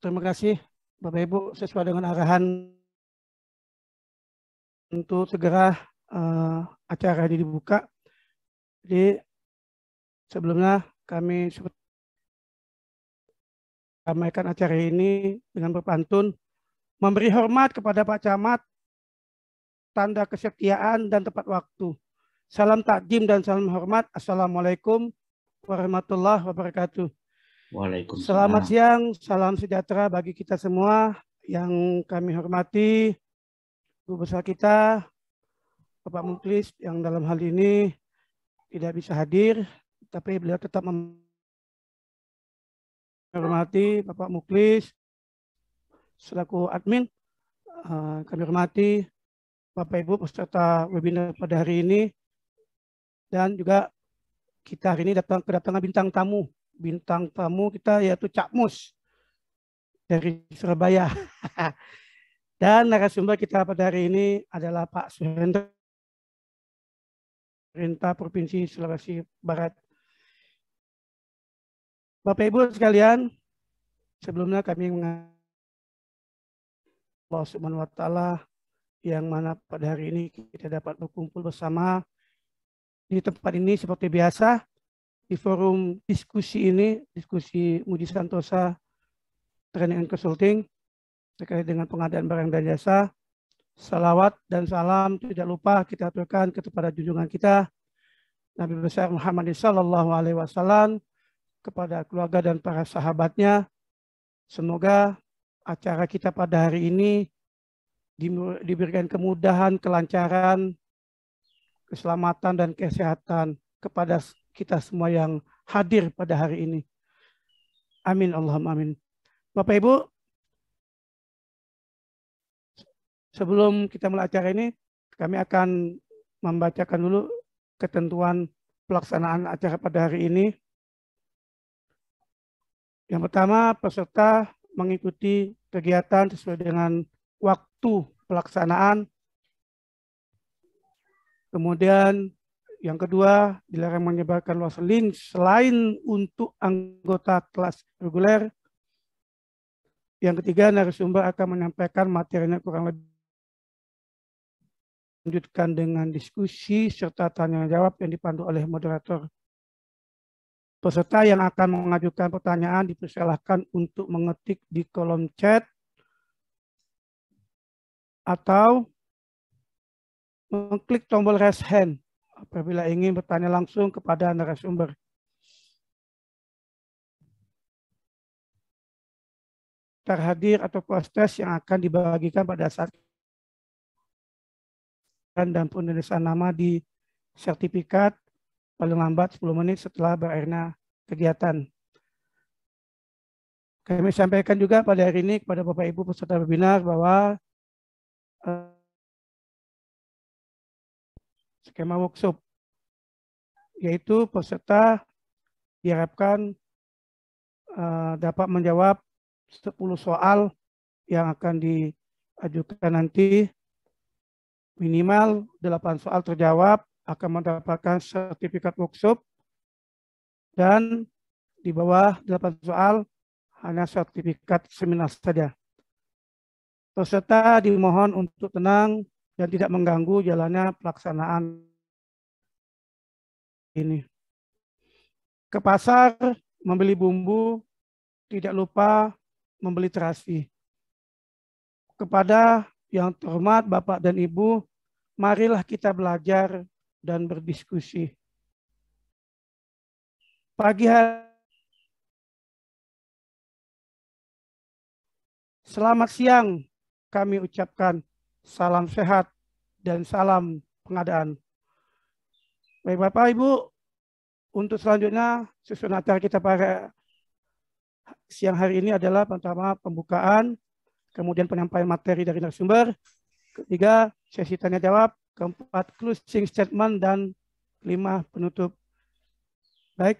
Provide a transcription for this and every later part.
Terima kasih Bapak Ibu, sesuai dengan arahan untuk segera acara ini dibuka. Jadi sebelumnya kami ramaikan acara ini dengan berpantun, memberi hormat kepada Pak Camat, tanda kesetiaan dan tepat waktu. Salam takjim dan salam hormat. Assalamualaikum warahmatullahi wabarakatuh. Selamat Waalaikumsalam. siang, salam sejahtera bagi kita semua yang kami hormati, Guru Besar kita, Bapak Muklis yang dalam hal ini tidak bisa hadir, tapi beliau tetap menghormati Bapak Muklis selaku admin. Kami hormati Bapak Ibu peserta webinar pada hari ini, dan juga kita hari ini kedatangan bintang tamu. Bintang tamu kita yaitu Cak Mus dari Surabaya. Dan narasumber kita pada hari ini adalah Pak Suhendra, Pemerintah Provinsi Sulawesi Barat. Bapak Ibu sekalian, sebelumnya kami mengatakan Allah Subhanahu wa Ta'ala yang mana pada hari ini kita dapat berkumpul bersama di tempat ini seperti biasa di forum diskusi ini, diskusi Mudi Santosa Training and Consulting terkait dengan pengadaan barang dan jasa. Salawat dan salam tidak lupa kita aturkan kepada junjungan kita Nabi besar Muhammad sallallahu alaihi wasallam, kepada keluarga dan para sahabatnya. Semoga acara kita pada hari ini diberikan kemudahan, kelancaran, keselamatan dan kesehatan kepada kita semua yang hadir pada hari ini. Amin Allahumma amin. Bapak Ibu, sebelum kita mulai acara ini, kami akan membacakan dulu ketentuan pelaksanaan acara pada hari ini. Yang pertama, peserta mengikuti kegiatan sesuai dengan waktu pelaksanaan. Kemudian yang kedua, dilarang menyebarkan luas link selain untuk anggota kelas reguler. Yang ketiga, narasumber akan menyampaikan materinya kurang lebih lanjutkan dengan diskusi serta tanya jawab yang dipandu oleh moderator. Peserta yang akan mengajukan pertanyaan dipersilahkan untuk mengetik di kolom chat atau mengklik tombol raise hand apabila ingin bertanya langsung kepada narasumber. Terhadir atau postes yang akan dibagikan pada saat dan penulisan nama di sertifikat paling lambat 10 menit setelah berakhirnya kegiatan. Kami sampaikan juga pada hari ini kepada Bapak Ibu peserta webinar bahwa skema workshop, yaitu peserta diharapkan dapat menjawab 10 soal yang akan diajukan nanti. Minimal 8 soal terjawab akan mendapatkan sertifikat workshop, dan di bawah 8 soal hanya sertifikat seminar saja. Peserta dimohon untuk tenang dan tidak mengganggu jalannya pelaksanaan ini. Ke pasar membeli bumbu, tidak lupa membeli terasi. Kepada yang terhormat Bapak dan Ibu, marilah kita belajar dan berdiskusi. Pagi hari, selamat siang kami ucapkan, salam sehat dan salam pengadaan. Baik Bapak Ibu, untuk selanjutnya susunan acara kita pada siang hari ini adalah pertama pembukaan, kemudian penyampaian materi dari narasumber, ketiga sesi tanya jawab, keempat closing statement, dan 5 penutup. Baik,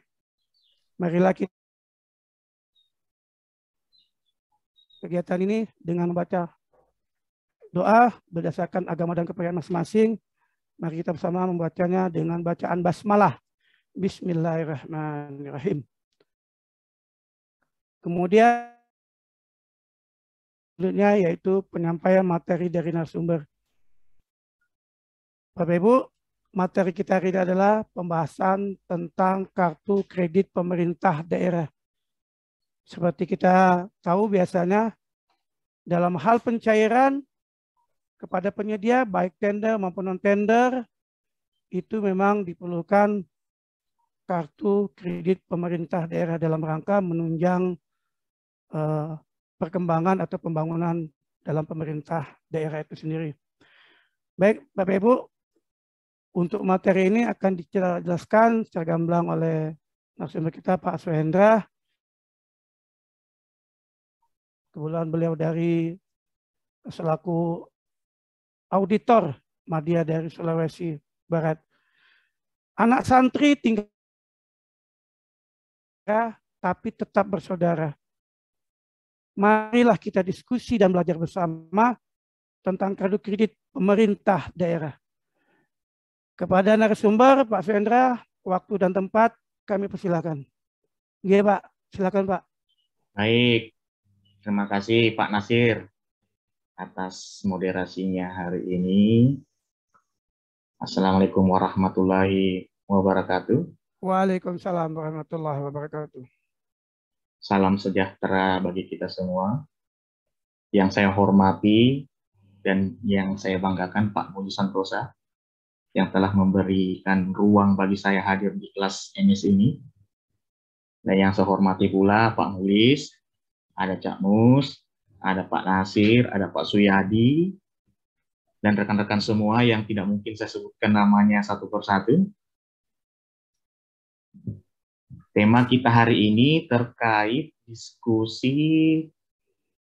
marilah kita kegiatan ini dengan membaca doa berdasarkan agama dan kepercayaan masing-masing. Mari kita bersama membacanya dengan bacaan basmalah. Bismillahirrahmanirrahim. Kemudian selanjutnya yaitu penyampaian materi dari narasumber. Bapak Ibu, materi kita hari ini adalah pembahasan tentang kartu kredit pemerintah daerah. Seperti kita tahu biasanya dalam hal pencairan kepada penyedia baik tender maupun non-tender itu memang diperlukan kartu kredit pemerintah daerah dalam rangka menunjang perkembangan atau pembangunan dalam pemerintah daerah itu sendiri. Baik, Bapak Ibu, untuk materi ini akan dijelaskan secara gamblang oleh narasumber kita Pak Suhendra. Kebetulan beliau dari selaku auditor Madya dari Sulawesi Barat. Anak santri tinggal tapi tetap bersaudara. Marilah kita diskusi dan belajar bersama tentang kartu kredit pemerintah daerah. Kepada narasumber Pak Suhendra, waktu dan tempat kami persilakan. Iya Pak, silakan Pak. Baik, terima kasih Pak Nasir atas moderasinya hari ini. Assalamualaikum warahmatullahi wabarakatuh. Waalaikumsalam warahmatullahi wabarakatuh. Salam sejahtera bagi kita semua. Yang saya hormati dan yang saya banggakan Pak Muji Santosa yang telah memberikan ruang bagi saya hadir di kelas MS ini. Dan yang saya hormati pula Pak Mulis, ada Cak Mus, ada Pak Nasir, ada Pak Suyadi, dan rekan-rekan semua yang tidak mungkin saya sebutkan namanya satu persatu. Tema kita hari ini terkait diskusi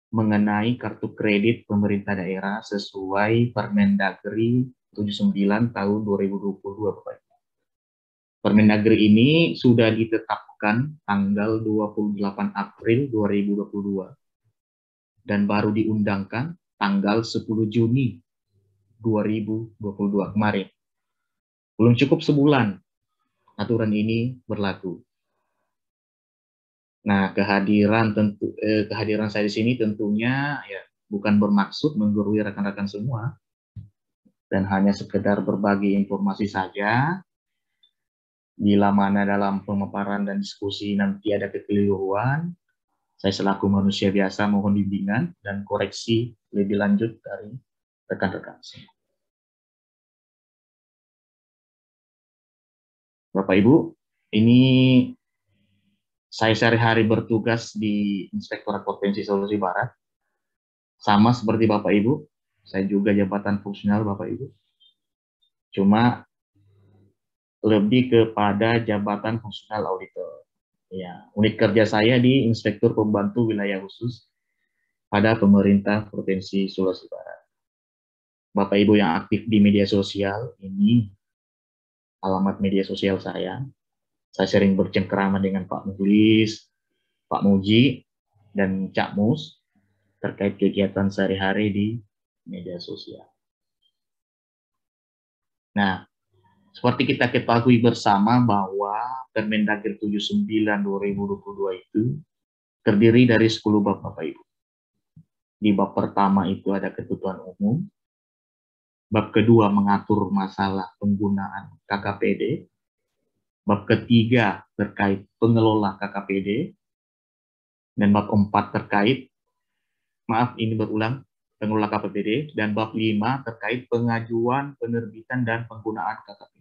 mengenai kartu kredit pemerintah daerah sesuai Permendagri 79 tahun 2022. Permendagri ini sudah ditetapkan tanggal 28 April 2022 dan baru diundangkan tanggal 10 Juni 2022 kemarin. Belum cukup sebulan aturan ini berlaku. Nah, kehadiran saya di sini tentunya ya bukan bermaksud menggurui rekan-rekan semua dan hanya sekedar berbagi informasi saja. Bila mana dalam pemaparan dan diskusi nanti ada kekeliruan, saya selaku manusia biasa mohon bimbingan dan koreksi lebih lanjut dari rekan-rekan semua. Bapak Ibu, ini saya sehari-hari bertugas di Inspektorat Potensi Sulawesi Barat. Sama seperti Bapak Ibu, saya juga jabatan fungsional Bapak Ibu. Cuma lebih kepada jabatan fungsional auditor. Ya, unit kerja saya di Inspektur Pembantu Wilayah Khusus pada pemerintah Provinsi Sulawesi Barat. Bapak Ibu yang aktif di media sosial, ini alamat media sosial saya. Saya sering bercengkerama dengan Pak Mulis, Pak Muji, dan Cak Mus terkait kegiatan sehari-hari di media sosial. Nah, seperti kita ketahui bersama bahwa Permendagri 79/2022 itu terdiri dari 10 bab Bapak Ibu. Di bab pertama itu ada ketentuan umum, bab kedua mengatur masalah penggunaan KKPD, bab ketiga terkait pengelola KKPD, dan bab 4 terkait, pengelola KKPD, dan bab 5 terkait pengajuan, penerbitan, dan penggunaan KKPD.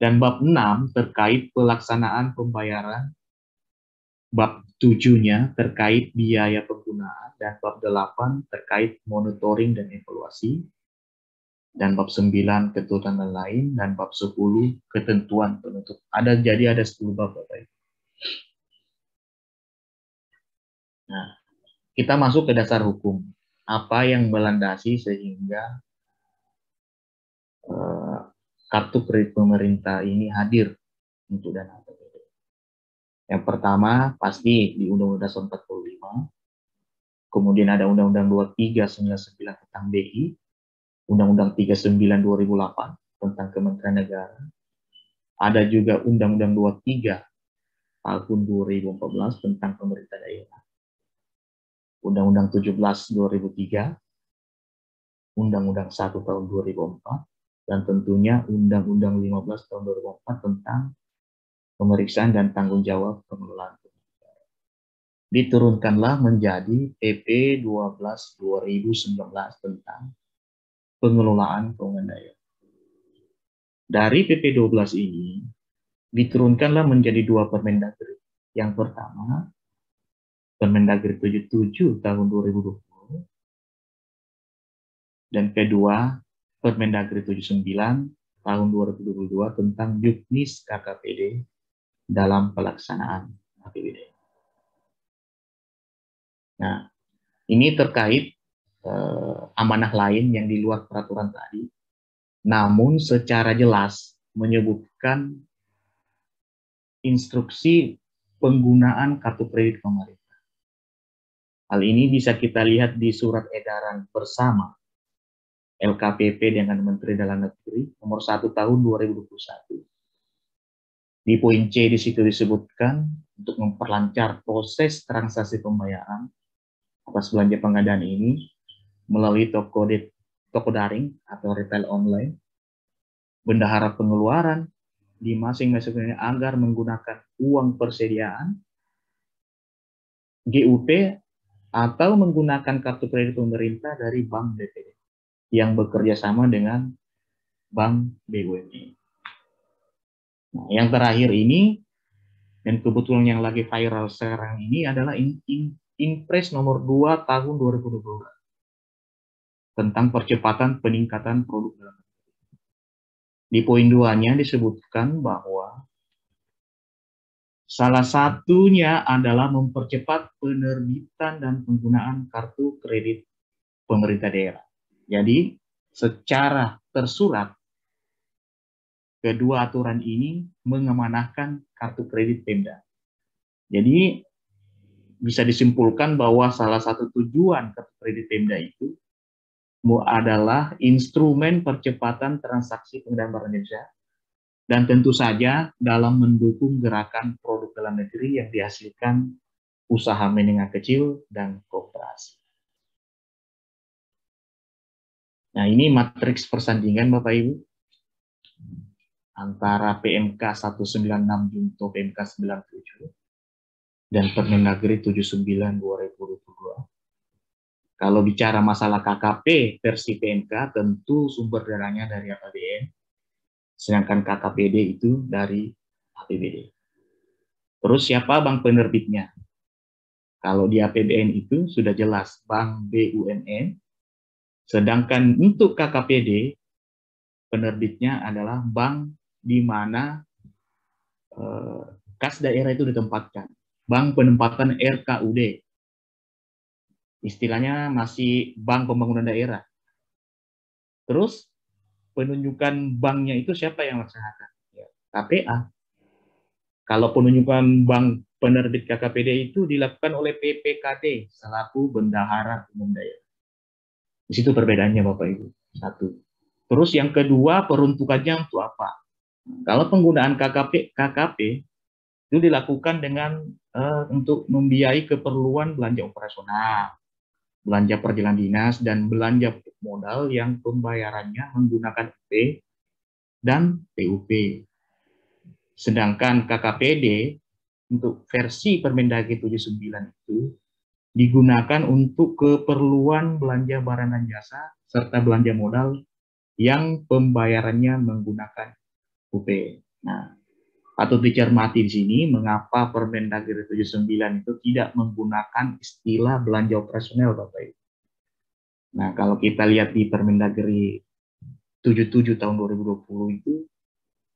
Dan bab 6 terkait pelaksanaan pembayaran, bab 7-nya terkait biaya penggunaan, dan bab 8 terkait monitoring dan evaluasi, dan bab 9 ketentuan lain, dan bab 10 ketentuan penutup. Jadi ada 10 bab Bapak Ibu. Nah, kita masuk ke dasar hukum. Apa yang melandasi sehingga kartu kredit pemerintah ini hadir untuk dana APBD. Yang pertama pasti di Undang-Undang Dasar 45, kemudian ada Undang-Undang 2399 tentang BI, Undang-Undang 39 2008 tentang Kementerian Negara, ada juga Undang-Undang 23 tahun 2014 tentang pemerintah daerah. Undang-Undang 17/2003, Undang-Undang 1 tahun 2004, dan tentunya Undang-Undang 15 tahun 2004 tentang pemeriksaan dan tanggung jawab pengelolaan. Diturunkanlah menjadi PP 12/2019 tentang pengelolaan keuangan daerah. Dari PP 12 ini diturunkanlah menjadi 2 Permendagri. Yang pertama, Permendagri 77 tahun 2020, dan kedua, Permendagri 79 tahun 2022 tentang Juknis KKPD dalam pelaksanaan APBD. Nah, ini terkait amanah lain yang di luar peraturan tadi, namun secara jelas menyebutkan instruksi penggunaan kartu kredit pemerintah. Hal ini bisa kita lihat di surat edaran bersama LKPP dengan Menteri Dalam Negeri nomor 1 tahun 2021. Di poin C di situ disebutkan untuk memperlancar proses transaksi pembayaran atas belanja pengadaan ini melalui toko daring atau retail online, bendahara pengeluaran di masing-masing agar menggunakan uang persediaan, GUP, atau menggunakan kartu kredit pemerintah dari Bank BPD yang bekerja sama dengan Bank BUMN. Nah, yang terakhir ini, dan kebetulan yang lagi viral sekarang ini adalah Impres nomor 2 tahun 2022 tentang percepatan peningkatan produk dalam negeri. Di poin 2-nya disebutkan bahwa salah satunya adalah mempercepat penerbitan dan penggunaan kartu kredit pemerintah daerah. Jadi, secara tersurat, kedua aturan ini mengamanahkan kartu kredit Pemda. Jadi, bisa disimpulkan bahwa salah satu tujuan kartu kredit Pemda itu adalah instrumen percepatan transaksi pengadaan barang jasa, dan tentu saja dalam mendukung gerakan produk dalam negeri yang dihasilkan usaha menengah kecil dan koperasi. Nah, ini matriks persandingan Bapak Ibu antara PMK 196 junto PMK 97 dan Permendagri 79/2022. Kalau bicara masalah KKP versi PMK, tentu sumber dananya dari APBN, sedangkan KKPD itu dari APBD. Terus siapa bank penerbitnya? Kalau di APBN itu sudah jelas Bank BUMN, sedangkan untuk KKPD penerbitnya adalah bank di mana kas daerah itu ditempatkan. Bank penempatan RKUD. Istilahnya masih Bank Pembangunan Daerah. Terus penunjukan banknya itu siapa yang melaksanakan? Ya, KPA. Kalau penunjukan bank penerbit KKPD itu dilakukan oleh PPKD selaku Bendahara Umum Daerah. Di situ perbedaannya Bapak Ibu. Satu. Terus yang kedua, peruntukannya untuk apa? Kalau penggunaan KKP itu dilakukan dengan untuk membiayai keperluan belanja operasional, belanja perjalanan dinas, dan belanja modal yang pembayarannya menggunakan UP dan PUP. Sedangkan KKPD untuk versi Permendagri 79 itu digunakan untuk keperluan belanja barang dan jasa serta belanja modal yang pembayarannya menggunakan UP. Nah, patut dicermati di sini mengapa Permendagri 79 itu tidak menggunakan istilah belanja operasional Bapak Ibu. Nah, kalau kita lihat di Permendagri 77 tahun 2020 itu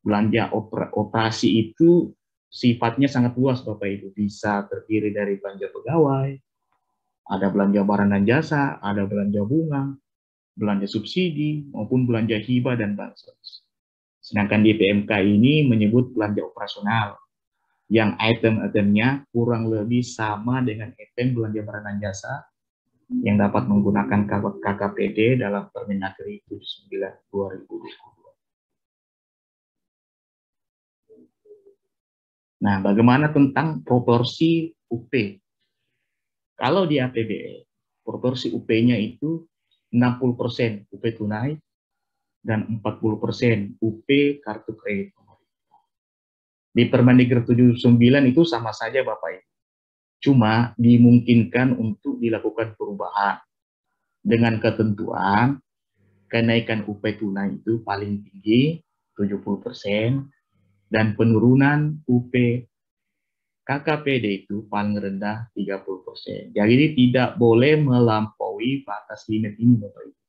belanja operasi itu sifatnya sangat luas Bapak Ibu. Bisa terdiri dari belanja pegawai, ada belanja barang dan jasa, ada belanja bunga, belanja subsidi, maupun belanja hibah dan bansos. Sedangkan di PMK ini menyebut belanja operasional, yang item-itemnya kurang lebih sama dengan item belanja barang dan jasa yang dapat menggunakan KKPD dalam Permendagri 79/2020. Nah, bagaimana tentang proporsi UP? Kalau di APBN, proporsi UP-nya itu 60% UP tunai dan 40% UP kartu kredit. Di Permendikbud 79 itu sama saja Bapak Ibu. Cuma dimungkinkan untuk dilakukan perubahan dengan ketentuan kenaikan UP tunai itu paling tinggi 70% dan penurunan UP KKPD itu paling rendah 30%. Jadi tidak boleh melampaui batas limit ini, Bapak Ibu.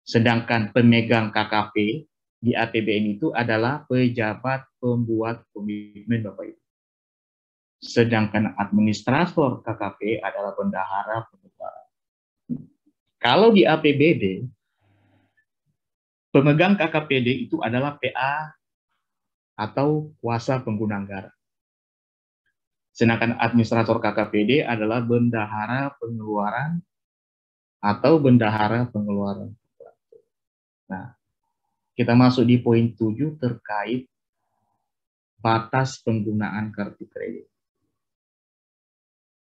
Sedangkan pemegang KKP di APBN itu adalah pejabat pembuat komitmen, Bapak Ibu. Sedangkan administrator KKP adalah bendahara penyebar. Kalau di APBD, pemegang KKPD itu adalah PA atau kuasa pengguna anggaran. Sedangkan administrator KKPD adalah bendahara pengeluaran atau bendahara pengeluaran. Nah, kita masuk di poin 7 terkait batas penggunaan kartu kredit.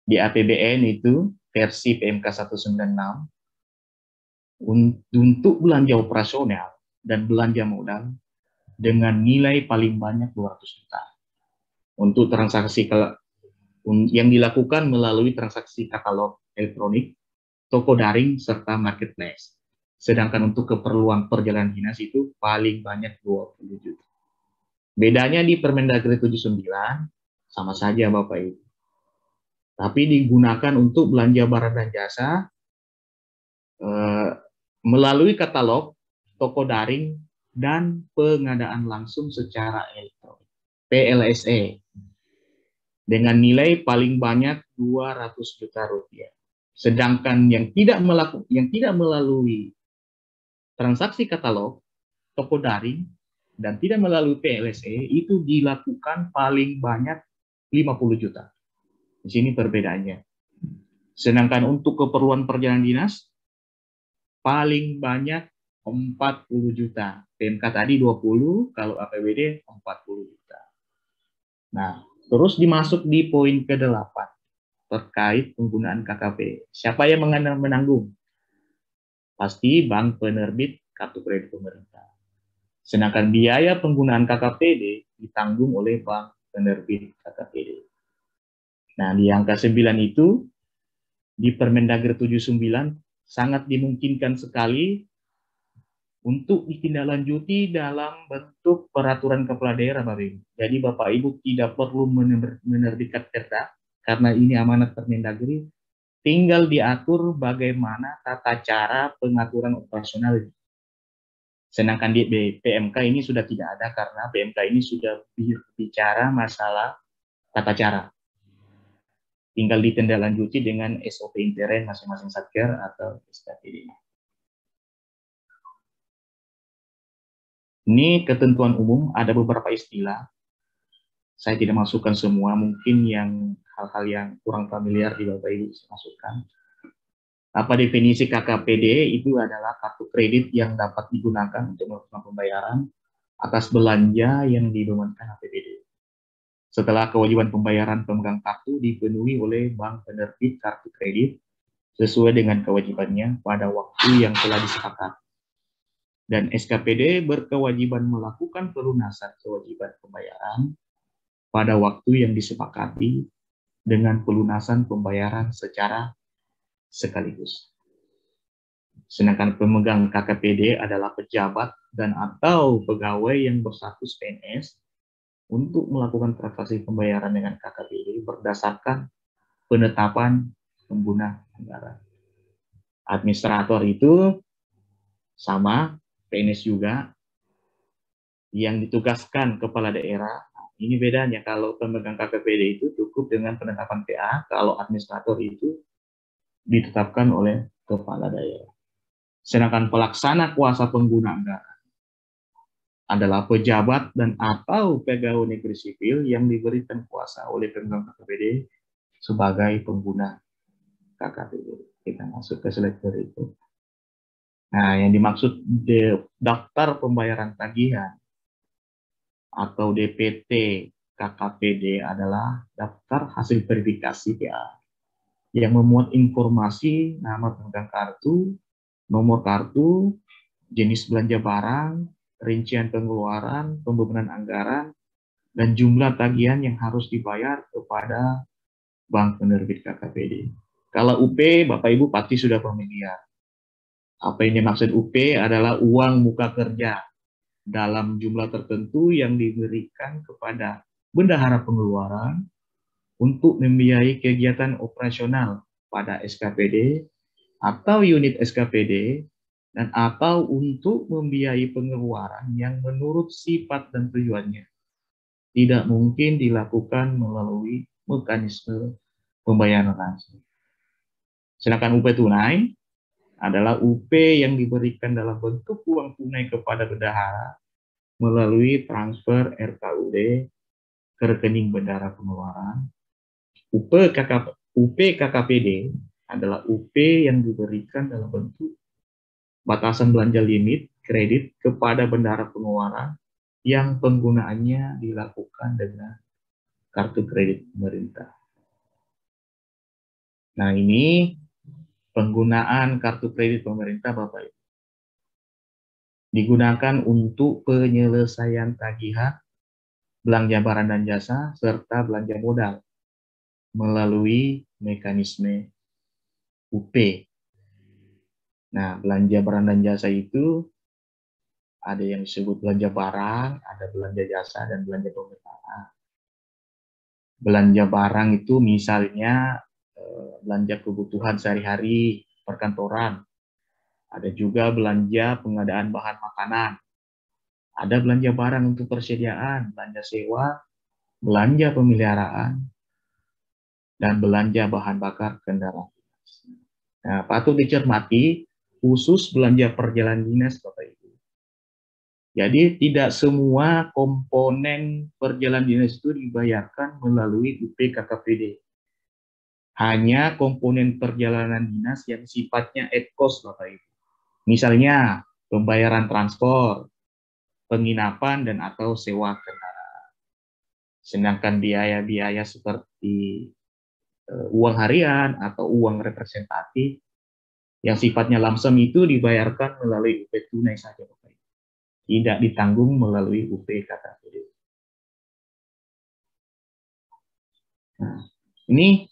Di APBN itu versi PMK 196 untuk belanja operasional dan belanja modal dengan nilai paling banyak 200 juta. Untuk transaksi yang dilakukan melalui transaksi katalog elektronik, toko daring, serta marketplace. Sedangkan untuk keperluan perjalanan dinas itu paling banyak 20 juta. Bedanya di Permendagri 79, sama saja Bapak Ibu. Tapi digunakan untuk belanja barang dan jasa melalui katalog, toko daring, dan pengadaan langsung secara elektronik, PLSE. Dengan nilai paling banyak 200 juta rupiah. Sedangkan yang tidak melalui transaksi katalog, toko daring, dan tidak melalui PLSE itu dilakukan paling banyak 50 juta. Di sini perbedaannya. Sedangkan untuk keperluan perjalanan dinas, paling banyak 40 juta. PMK tadi 20, kalau APBD 40 juta. Nah, terus dimasuk di poin ke-8 terkait penggunaan KKP. Siapa yang menanggung? Pasti bank penerbit kartu kredit pemerintah. Sedangkan biaya penggunaan KKPD ditanggung oleh bank penerbit KKPD. Nah, di angka 9 itu, di Permendagri 79, sangat dimungkinkan sekali untuk ditindaklanjuti dalam bentuk peraturan kepala daerah, Bapak Ibu. Jadi Bapak Ibu tidak perlu menerbitkan perda, karena ini amanat Permendagri, tinggal diatur bagaimana tata cara pengaturan operasional. Sedangkan di PMK ini sudah tidak ada, karena PMK ini sudah bicara masalah tata cara. Tinggal ditindaklanjuti dengan SOP intern masing-masing satker atau SKPD. Ini ketentuan umum, ada beberapa istilah. Saya tidak masukkan semua, mungkin yang hal-hal yang kurang familiar di Bapak Ibu saya masukkan. Apa definisi KKPD? Itu adalah kartu kredit yang dapat digunakan untuk melakukan pembayaran atas belanja yang dibebankan APBD. Setelah kewajiban pembayaran pemegang kartu dipenuhi oleh bank penerbit kartu kredit sesuai dengan kewajibannya pada waktu yang telah disepakati. Dan SKPD berkewajiban melakukan pelunasan kewajiban pembayaran pada waktu yang disepakati dengan pelunasan pembayaran secara sekaligus. Sedangkan pemegang KKPD adalah pejabat dan atau pegawai yang berstatus PNS untuk melakukan transaksi pembayaran dengan KKPD berdasarkan penetapan pengguna anggaran. Administrator itu sama, PNS juga, yang ditugaskan kepala daerah. Ini bedanya, kalau pemegang KKPD itu cukup dengan penetapan PA, kalau administrator itu ditetapkan oleh kepala daerah. Sedangkan pelaksana kuasa pengguna anggaran adalah pejabat dan atau pegawai negeri sipil yang diberikan kuasa oleh pemegang KKPD sebagai pengguna KKPD. Kita masuk ke slide berikut. Nah, yang dimaksud daftar pembayaran tagihan atau DPT KKPD adalah daftar hasil verifikasi PA yang memuat informasi nama pemegang kartu, nomor kartu, jenis belanja barang, rincian pengeluaran, pembebanan anggaran, dan jumlah tagihan yang harus dibayar kepada bank penerbit KKPD. Kalau UP, Bapak Ibu pasti sudah familiar. Apa yang dimaksud UP adalah uang muka kerja dalam jumlah tertentu yang diberikan kepada bendahara pengeluaran untuk membiayai kegiatan operasional pada SKPD atau unit SKPD dan atau untuk membiayai pengeluaran yang menurut sifat dan tujuannya tidak mungkin dilakukan melalui mekanisme pembayaran langsung. Sedangkan UP tunai adalah UP yang diberikan dalam bentuk uang tunai kepada bendahara melalui transfer RKUD ke rekening bendahara pengeluaran. UP KKPD adalah UP yang diberikan dalam bentuk batasan belanja limit kredit kepada bendahara pengeluaran yang penggunaannya dilakukan dengan kartu kredit pemerintah. Nah, ini penggunaan kartu kredit pemerintah, Bapak Ibu. Digunakan untuk penyelesaian tagihan, belanja barang dan jasa, serta belanja modal melalui mekanisme UP. Nah, belanja barang dan jasa itu ada yang disebut belanja barang, ada belanja jasa, dan belanja pemerintahan. Belanja barang itu misalnya belanja kebutuhan sehari-hari perkantoran. Ada juga belanja pengadaan bahan makanan. Ada belanja barang untuk persediaan, belanja sewa, belanja pemeliharaan, dan belanja bahan bakar kendaraan. Nah, patut dicermati khusus belanja perjalanan dinas, Bapak Ibu. Jadi tidak semua komponen perjalanan dinas itu dibayarkan melalui UP KKPD. Hanya komponen perjalanan dinas yang sifatnya ad cost, Bapak Ibu. Misalnya pembayaran transport, penginapan, dan atau sewa kendaraan. Sedangkan biaya-biaya seperti uang harian atau uang representatif yang sifatnya lamsam itu dibayarkan melalui UP tunai saja, Bapak Ibu. Tidak ditanggung melalui UP KKPD. Nah, ini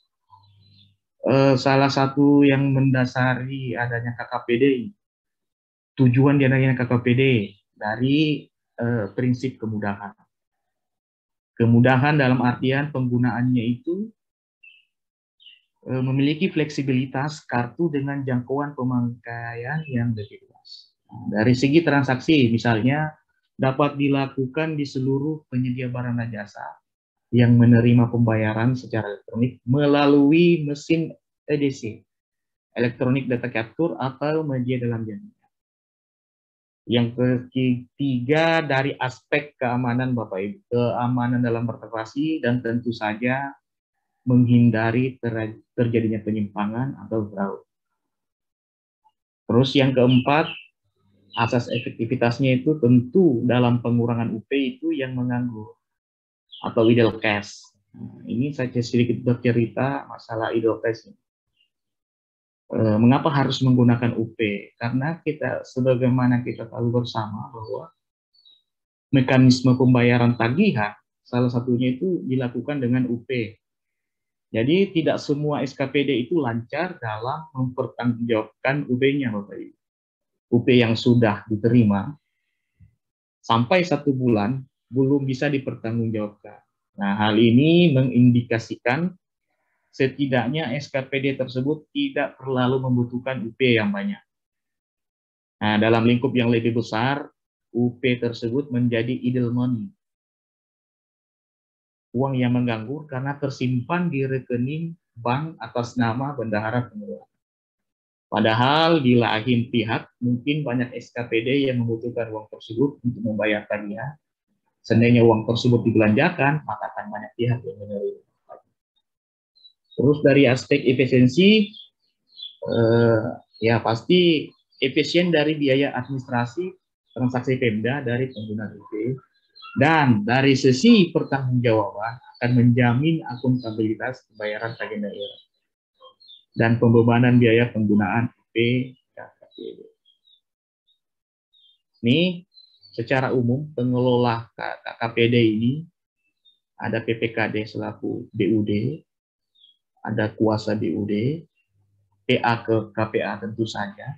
salah satu yang mendasari adanya KKPD. Tujuan adanya KKPD dari prinsip kemudahan. Kemudahan dalam artian penggunaannya itu memiliki fleksibilitas kartu dengan jangkauan pemakaian yang lebih luas. Dari segi transaksi, misalnya dapat dilakukan di seluruh penyedia barang dan jasa yang menerima pembayaran secara elektronik melalui mesin EDC, elektronik data capture atau media dalam jaringan. Yang ketiga dari aspek keamanan, Bapak Ibu, keamanan dalam bertransaksi dan tentu saja menghindari terjadinya penyimpangan atau fraud. Terus yang keempat, asas efektivitasnya itu tentu dalam pengurangan UP itu yang menganggur atau idle cash. Nah, ini saya sedikit bercerita masalah idle cash. Mengapa harus menggunakan UP? Karena kita, sebagaimana kita tahu bersama bahwa mekanisme pembayaran tagihan salah satunya itu dilakukan dengan UP. Jadi tidak semua SKPD itu lancar dalam mempertanggungjawabkan UP-nya, Bapak Ibu. UP yang sudah diterima sampai 1 bulan belum bisa dipertanggungjawabkan. Nah, hal ini mengindikasikan setidaknya SKPD tersebut tidak terlalu membutuhkan UP yang banyak. Nah, dalam lingkup yang lebih besar, UP tersebut menjadi idle money. Uang yang mengganggu karena tersimpan di rekening bank atas nama bendahara pengeluaran. Padahal di lain pihak mungkin banyak SKPD yang membutuhkan uang tersebut untuk membayar tagihan. Seandainya uang tersebut dibelanjakan, maka akan banyak pihak yang menerima. Terus dari aspek efisiensi, ya pasti efisien dari biaya administrasi transaksi Pemda dari pengguna UP. Dan dari sisi pertanggungjawaban akan menjamin akuntabilitas pembayaran tagihan daerah. dan pembebanan biaya penggunaan UPKKPD. Ini secara umum pengelola KKPD ini ada PPKD selaku BUD, ada kuasa BUD, PA ke KPA tentu saja,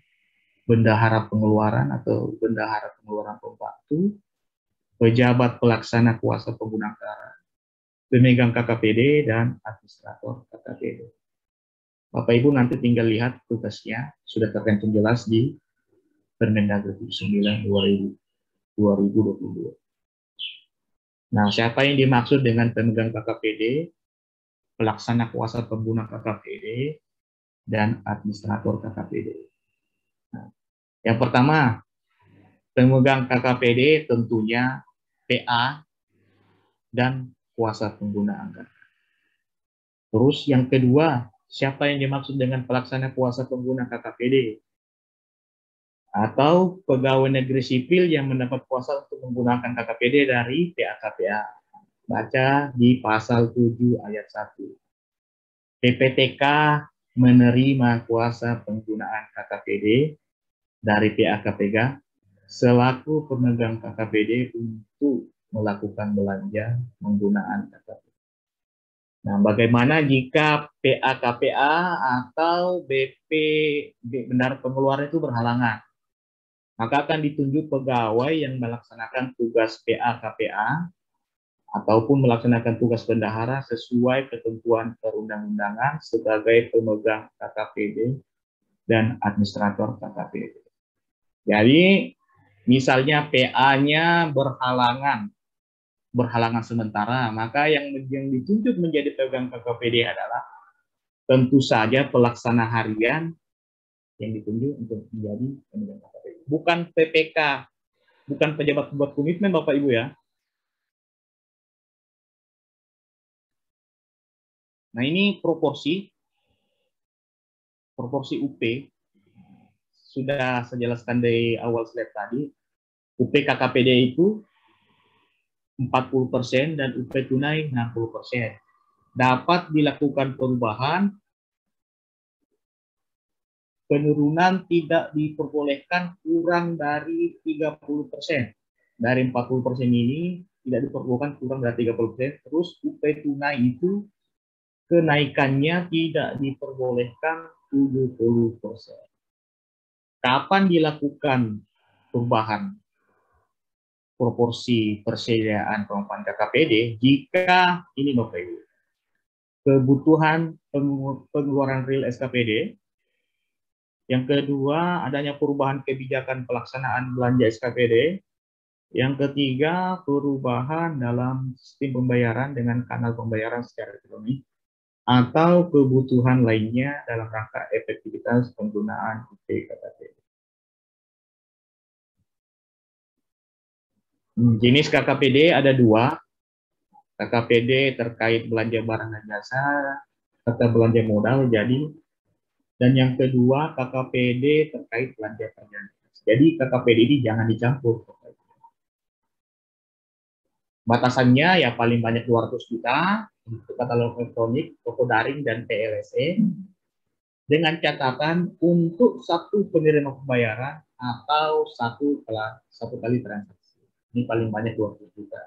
bendahara pengeluaran atau bendahara pengeluaran pembantu, pejabat pelaksana kuasa pengguna anggaran, pemegang KKPD, dan administrator KKPD. Bapak Ibu nanti tinggal lihat tugasnya, sudah tercantum jelas di Permendagri 9 2022. Nah, siapa yang dimaksud dengan pemegang KKPD, pelaksana kuasa pengguna KKPD, dan administrator KKPD? Nah, yang pertama, pemegang KKPD tentunya PA dan kuasa pengguna anggaran. Terus yang kedua, siapa yang dimaksud dengan pelaksana kuasa pengguna KKPD? Atau pegawai negeri sipil yang mendapat kuasa untuk menggunakan KKPD dari PA-KPA. Baca di pasal 7 ayat 1. PPTK menerima kuasa penggunaan KKPD dari PA-KPK selaku pemegang KKPD untuk melakukan belanja penggunaan KKPD. Nah, bagaimana jika PA-KPA atau BP bendahara pengeluaran itu berhalangan? Maka akan ditunjuk pegawai yang melaksanakan tugas PA-KPA ataupun melaksanakan tugas bendahara sesuai ketentuan perundang-undangan sebagai pemegang KKPD dan administrator KKPD. Jadi, misalnya PA-nya berhalangan sementara, maka yang ditunjuk menjadi pemegang KKPD adalah tentu saja pelaksana harian yang ditunjuk untuk menjadi pemegang KKPD. Bukan PPK, bukan pejabat pembuat komitmen, Bapak Ibu ya. Nah, ini proporsi UP. Sudah saya jelaskan dari awal slide tadi. UP KKPD itu 40% dan UP tunai 60%. Dapat dilakukan perubahan, penurunan tidak diperbolehkan kurang dari 30%. Dari 40% ini tidak diperbolehkan kurang dari 30%. Terus UP tunai itu kenaikannya tidak diperbolehkan 70%. Kapan dilakukan perubahan proporsi persediaan pengembangan KKPD? Jika ini Bapak Ibu, kebutuhan pengeluaran real SKPD. Yang kedua, adanya perubahan kebijakan pelaksanaan belanja SKPD. Yang ketiga, perubahan dalam sistem pembayaran dengan kanal pembayaran secara elektronik atau kebutuhan lainnya dalam rangka efektivitas penggunaan KKPD. Jenis KKPD ada dua, KKPD terkait belanja barang dan jasa, serta belanja modal, dan yang kedua KKPD terkait belanja perjalanan. Jadi KKPD ini jangan dicampur. Batasannya ya paling banyak 200 juta untuk katalog elektronik, toko daring, dan PLSE. Dengan catatan untuk satu penerima pembayaran atau satu kali transaksi. Ini paling banyak 20 juta.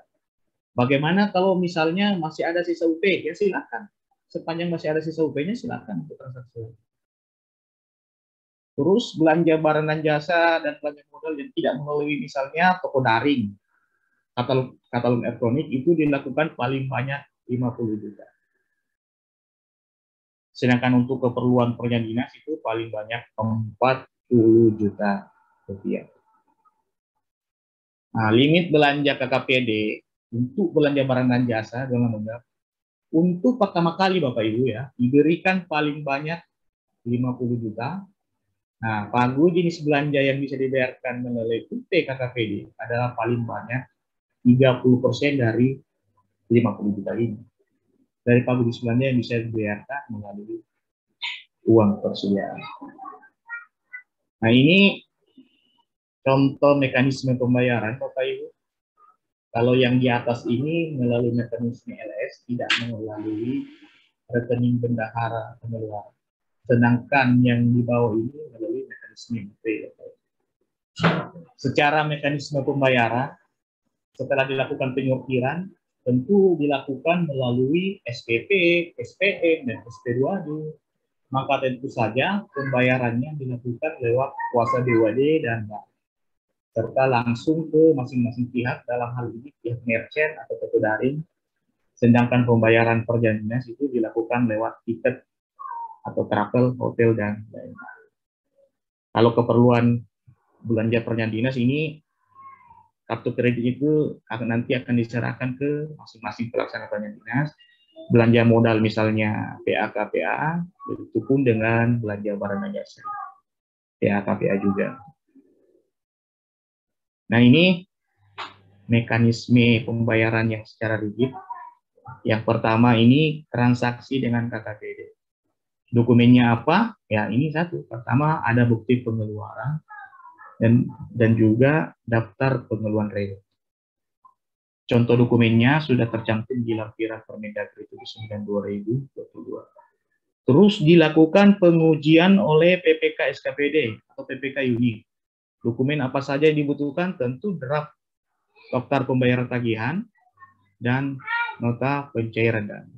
Bagaimana kalau misalnya masih ada sisa UP? Ya silakan. Sepanjang masih ada sisa UP-nya silakan untuk transaksi. Terus belanja barang dan jasa dan belanja modal yang tidak melalui misalnya toko daring, katalog elektronik itu dilakukan paling banyak 50 juta. Sedangkan untuk keperluan pekerjaan dinas itu paling banyak 40 juta rupiah. Nah, limit belanja KKPD untuk belanja barang dan jasa dalam negara untuk pertama kali Bapak Ibu ya diberikan paling banyak 50 juta. Nah, pagu jenis belanja yang bisa dibayarkan melalui UP KKPD adalah paling banyak 30% dari 50 juta ini. Dari pagu jenis belanja yang bisa dibayarkan melalui uang persediaan. Nah, ini contoh mekanisme pembayaran Bapak Ibu. Kalau yang di atas ini melalui mekanisme LS, tidak melalui rekening bendahara pengeluaran. sedangkan yang di bawah ini melalui mekanisme MP. Secara mekanisme pembayaran, setelah dilakukan penyortiran, tentu dilakukan melalui SPP, SPM, dan SP2D. Maka tentu saja pembayarannya dilakukan lewat kuasa BUAD dan bank, serta langsung ke masing-masing pihak, dalam hal ini pihak merchant atau toko daring, sedangkan pembayaran perjalanan dinas itu dilakukan lewat tiket atau travel, hotel, dan lain-lain. Kalau keperluan belanja perjalanan dinas ini, kartu kredit itu nanti akan diserahkan ke masing-masing pelaksana perjalanan dinas. Belanja modal misalnya PA-KPA, begitu pun dengan belanja barang dan jasa PA-KPA juga. Nah, ini mekanisme pembayaran yang secara rigid. Yang pertama ini transaksi dengan KKPD. Dokumennya apa? Ya, ini satu. Pertama ada bukti pengeluaran dan juga daftar pengeluaran real. Contoh dokumennya sudah tercantum di lampiran Permendagri 79/2022. Terus dilakukan pengujian oleh PPK SKPD atau PPK unit. Dokumen apa saja yang dibutuhkan? Tentu draft daftar pembayaran tagihan dan nota pencairan dana.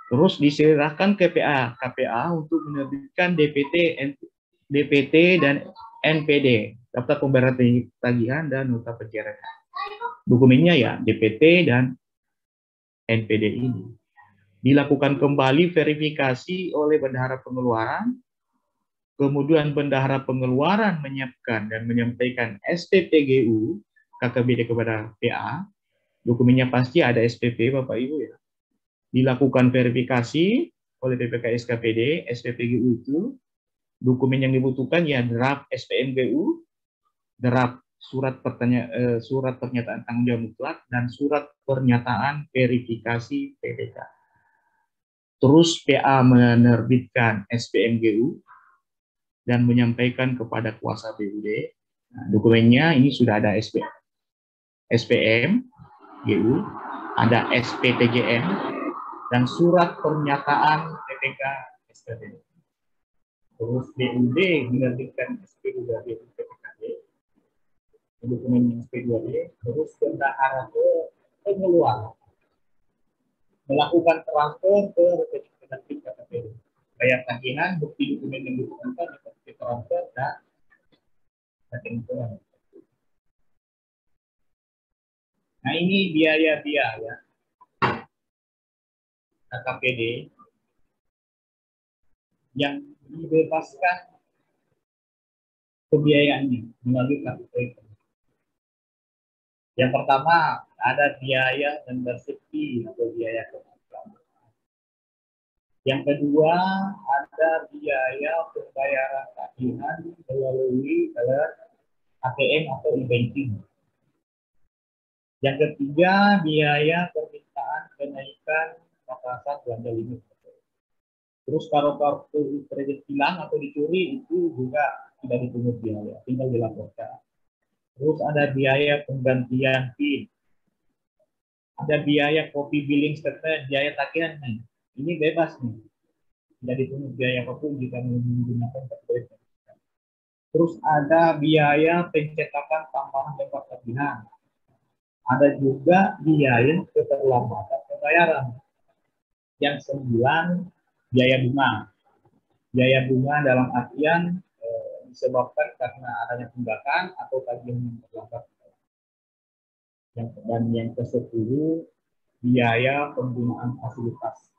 Terus diserahkan ke KPA untuk menerbitkan DPT dan NPD, daftar pembayaran tagihan dan nota pencairan dana. Dokumennya ya DPT dan NPD ini. Dilakukan kembali verifikasi oleh bendahara pengeluaran, kemudian bendahara pengeluaran menyiapkan dan menyampaikan SPPGU KKBD kepada PA. Dokumennya pasti ada SPP Bapak Ibu ya. Dilakukan verifikasi oleh PPK SKPD, SPPGU itu dokumen yang dibutuhkan ya draft SPMGU, draft surat pernyataan tanggung jawab mutlak, dan surat pernyataan verifikasi PPK. Terus PA menerbitkan SPMGU dan menyampaikan kepada kuasa BUD. Nah, dokumennya ini sudah ada SPM, GU, ada SPTGM, dan surat pernyataan PPK SKPD. Terus BUD menerbitkan SP2D PPKD, dokumen SP2D, terus bendahara ke pengeluaran melakukan transfer ke rekening penerbit KKPD. Bayar tagihan, bukti dokumen yang dibutuhkan seperti transfer dan rekening penerbit. Nah, ini biaya-biaya KKPD yang dibebaskan pembiayaannya melalui kartu kredit. Yang pertama ada biaya membership fee atau biaya kemasyarakatan. Yang kedua ada biaya pembayaran tagihan melalui ATM atau e-banking. Yang ketiga biaya permintaan kenaikan batasan belanja limit. Terus kalau kartu kredit hilang atau dicuri itu juga tidak dipungut biaya, tinggal dilaporkan. Terus ada biaya penggantian PIN, ada biaya copy billing statement, biaya tagihan nih. Ini bebas nih, tidak dipungut biaya apapun jika menggunakan kartu kredit. Terus ada biaya pencetakan tambahan lembar tagihan. Ada juga biaya keterlambatan pembayaran. Yang 9 biaya bunga. Biaya bunga dalam artian disebabkan karena adanya tunggakan atau tagihan yang terlambat. Dan yang ke-10 biaya penggunaan fasilitas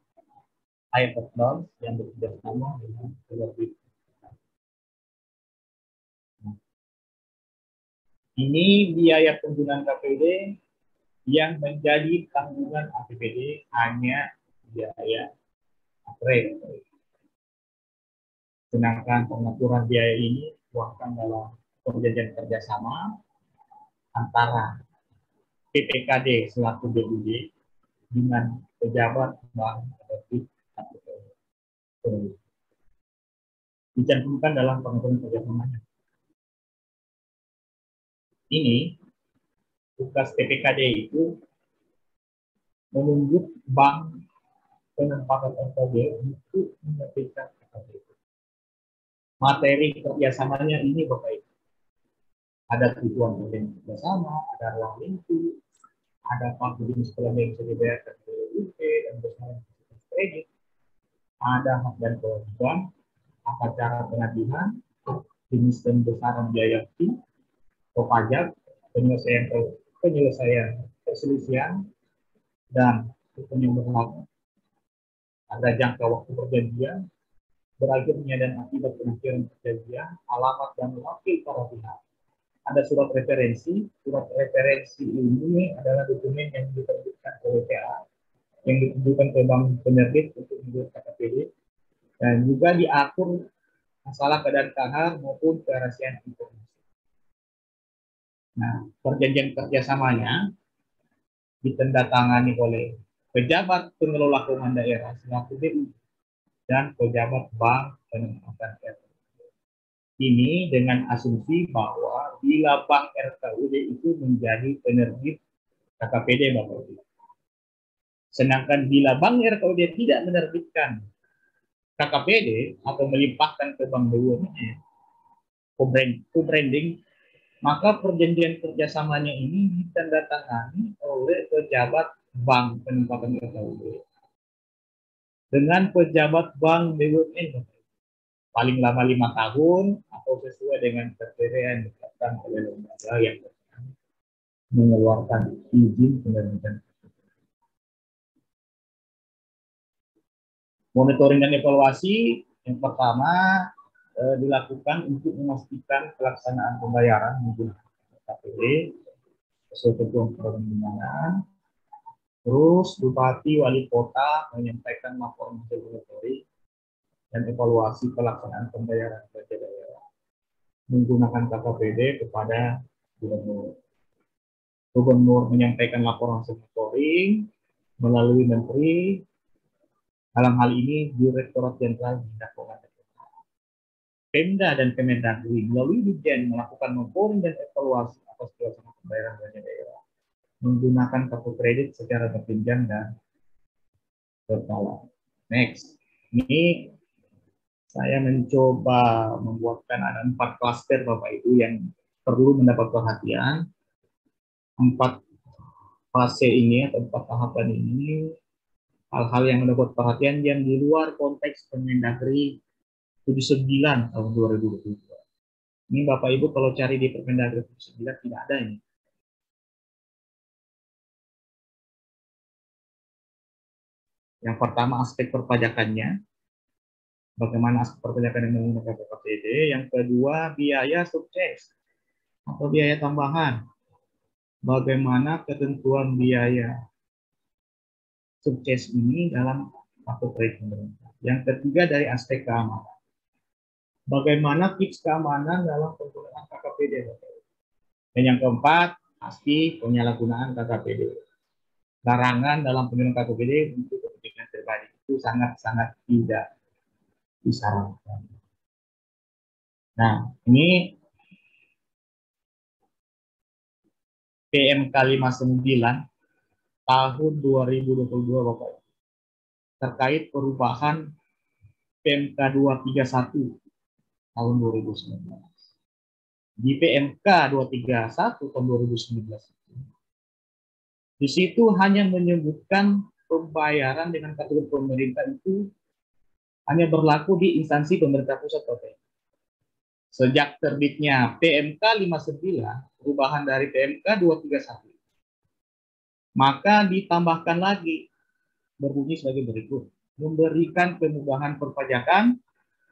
iPad Lounge yang bekerja sama dengan penerbit. Ini biaya penggunaan KPD yang menjadi tanggungan APBD hanya biaya APRE. Sedangkan pengaturan biaya ini dituangkan dalam perjanjian kerjasama antara PPKD selaku BUD dengan pejabat bank penerbit APBD. Dicantumkan dalam pengaturan kerjasamanya. Ini tugas PPKD itu menunjuk bank penempatan NPD untuk menerbitkan Materi kerjasamanya ini Bapak Ibu. Ada tujuan kerjasama, ada ruang lingkup, ada faktor jenis yang bisa dibayarkan oleh UP dan besaran kredit, ada hak dan kewajiban, apa cara penagihan, jenis dan besaran biaya fee, atau pajak, penyelesaian perselisihan, dan hukum yang berlaku. Ada jangka waktu perjanjian, berakhirnya dan akibat pengakhiran perjanjian, alamat dan wakil para pihak. Ada surat referensi. Surat referensi ini adalah dokumen yang diterbitkan oleh PA, yang ditujukan ke bank penerbit untuk membuat KKPD, dan juga diatur masalah keadaan kahar maupun kerahasiaan informasi. Nah, perjanjian kerjasamanya ditandatangani oleh pejabat pengelola keuangan daerah selaku BU dan pejabat bank penempatan RKUD. Ini dengan asumsi bahwa bila bank RKUD itu menjadi penerbit KKPD, Bapak Ibu. Sedangkan bila bank RKUD tidak menerbitkan KKPD atau melimpahkan ke bank BUMN, co-branding, maka perjanjian kerjasamanya ini ditandatangani oleh pejabat bank penempatan RKUD dengan pejabat bank BUMN paling lama 5 tahun atau sesuai dengan kriteria yang ditetapkan oleh lembaga yang mengeluarkan izin penerbitan. Monitoring dan evaluasi yang pertama dilakukan untuk memastikan pelaksanaan pembayaran menggunakan KPD sesuai ketentuan perundang-undangan. Terus Bupati Wali Kota menyampaikan laporan hasil monitoring dan evaluasi pelaksanaan pembayaran belanja daerah menggunakan KKPD kepada Gubernur. Gubernur menyampaikan laporan hasil monitoring melalui Menteri, dalam hal ini Direktorat Jenderal Bina Keuangan. Pemda dan Kemendagri melalui Dirjen melakukan monitoring dan evaluasi atas pelaksanaan pembayaran belanja daerah menggunakan kartu kredit secara berjenjang dan berkala. Next, ini saya mencoba membuatkan ada 4 klaster Bapak Ibu yang perlu mendapat perhatian. 4 fase ini atau 4 tahapan ini hal-hal yang mendapat perhatian yang di luar konteks Permendagri 79 tahun 2022. Ini Bapak Ibu kalau cari di Permendagri 79 tidak ada ini. Yang pertama aspek perpajakannya, bagaimana aspek perpajakan yang menggunakan KKPD. Yang kedua biaya sukses atau biaya tambahan, bagaimana ketentuan biaya sukses ini dalam kartu kredit pemerintah. Yang ketiga dari aspek keamanan, bagaimana tips keamanan dalam penggunaan KKPD. Dan yang keempat pasti penyalahgunaan KKPD. Larangan dalam penggunaan KKPD untuk kepentingan pribadi itu sangat-sangat tidak disarankan. Nah, ini PMK 59 tahun 2022 Bapak terkait perubahan PMK 231 tahun 2019. Di PMK 231 tahun 2019 di situ hanya menyebutkan pembayaran dengan kartu pemerintah itu hanya berlaku di instansi pemerintah pusat provinsi. Sejak terbitnya PMK 59, perubahan dari PMK 231, maka ditambahkan lagi berbunyi sebagai berikut. Memberikan kemudahan perpajakan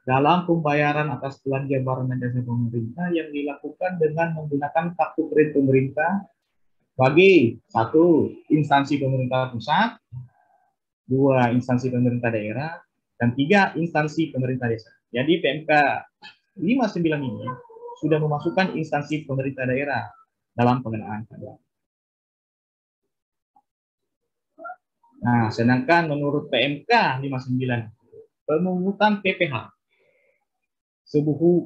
dalam pembayaran atas belanja barang dan jasa pemerintah yang dilakukan dengan menggunakan kartu kredit pemerintah bagi 1 instansi pemerintah pusat, 2 instansi pemerintah daerah, dan 3 instansi pemerintah desa. Jadi PMK 59 ini sudah memasukkan instansi pemerintah daerah dalam pengenaan pajak. Nah, sedangkan menurut PMK 59, pemungutan PPh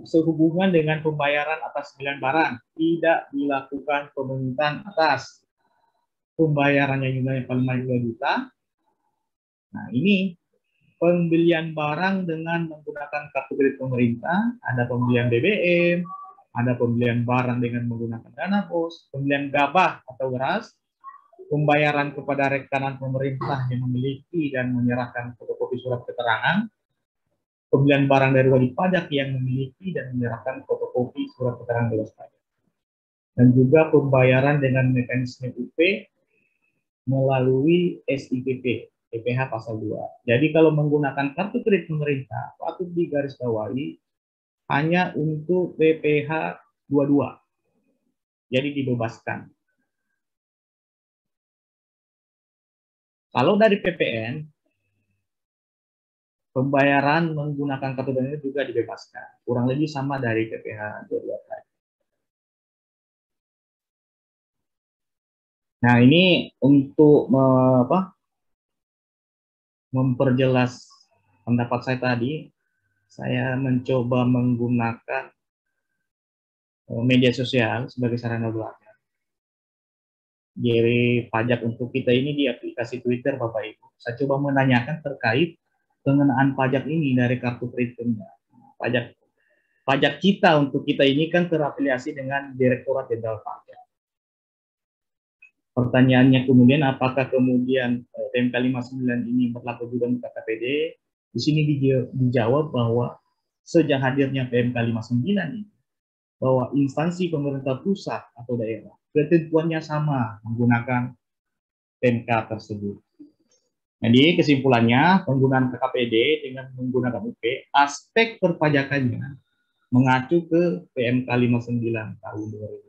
sehubungan dengan pembayaran atas sembilan barang tidak dilakukan pemungutan atas pembayarannya jumlahnya paling banyak 2 juta. Nah, ini pembelian barang dengan menggunakan kartu kredit pemerintah, ada pembelian BBM, ada pembelian barang dengan menggunakan dana bos, pembelian gabah atau beras, pembayaran kepada rekanan pemerintah yang memiliki dan menyerahkan fotokopi surat keterangan, pembelian barang dari wajib pajak yang memiliki dan menyerahkan fotokopi surat keterangan bebas pajak, dan juga pembayaran dengan mekanisme UP melalui SIPP, PPh pasal 2. Jadi kalau menggunakan kartu kredit pemerintah, patut digarisbawahi hanya untuk PPh 22. Jadi dibebaskan. Kalau dari PPN, pembayaran menggunakan kartu kredit juga dibebaskan. Kurang lebih sama dari PPh 22 tadi. Nah, ini untuk memperjelas pendapat saya tadi, saya mencoba menggunakan media sosial sebagai sarana belajar. Jadi pajak untuk kita ini di aplikasi Twitter, Bapak Ibu. Saya coba menanyakan terkait pengenaan pajak ini dari kartu kredit. Pajak kita untuk kita ini kan terafiliasi dengan Direktorat Jenderal Pajak. Pertanyaannya kemudian, apakah kemudian PMK 59 ini berlaku juga untuk KKPD? Di sini dijawab bahwa sejak hadirnya PMK 59 ini, bahwa instansi pemerintah pusat atau daerah ketentuannya sama menggunakan PMK tersebut. Jadi kesimpulannya, penggunaan KKPD dengan menggunakan UP, aspek perpajakannya mengacu ke PMK 59 tahun 2000.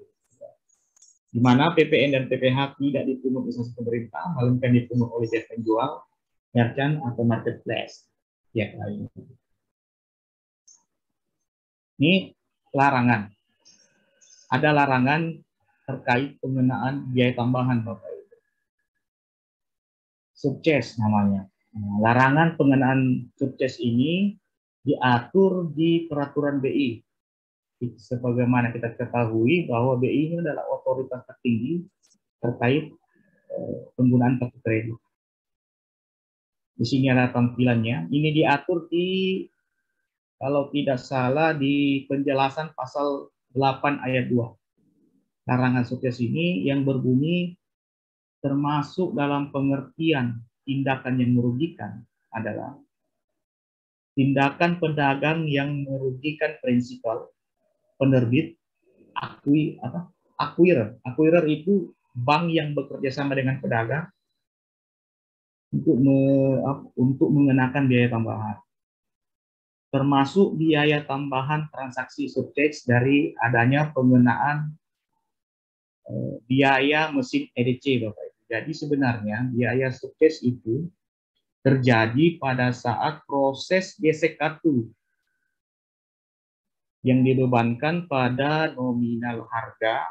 Di mana PPN dan PPh tidak dipungut instansi pemerintah, melainkan dipungut oleh pihak penjual, merchant, atau marketplace pihak lain. Ini larangan. Ada larangan terkait pengenaan biaya tambahan, Bapak Ibu. Subces namanya. Nah, larangan pengenaan subces ini diatur di peraturan BI. Sebagaimana kita ketahui bahwa BI ini adalah otoritas tertinggi terkait penggunaan kartu kredit. Di sini ada tampilannya. Ini diatur di, kalau tidak salah, di penjelasan pasal 8 ayat 2. Larangan subses ini yang berbunyi termasuk dalam pengertian tindakan yang merugikan adalah tindakan pedagang yang merugikan prinsipal, penerbit, acquirer. Acquirer itu bank yang bekerja sama dengan pedagang untuk mengenakan biaya tambahan. Termasuk biaya tambahan transaksi subjeks dari adanya pengenaan biaya mesin EDC, Bapak Ibu. Jadi sebenarnya biaya subjeks itu terjadi pada saat proses gesek kartu yang dibebankan pada nominal harga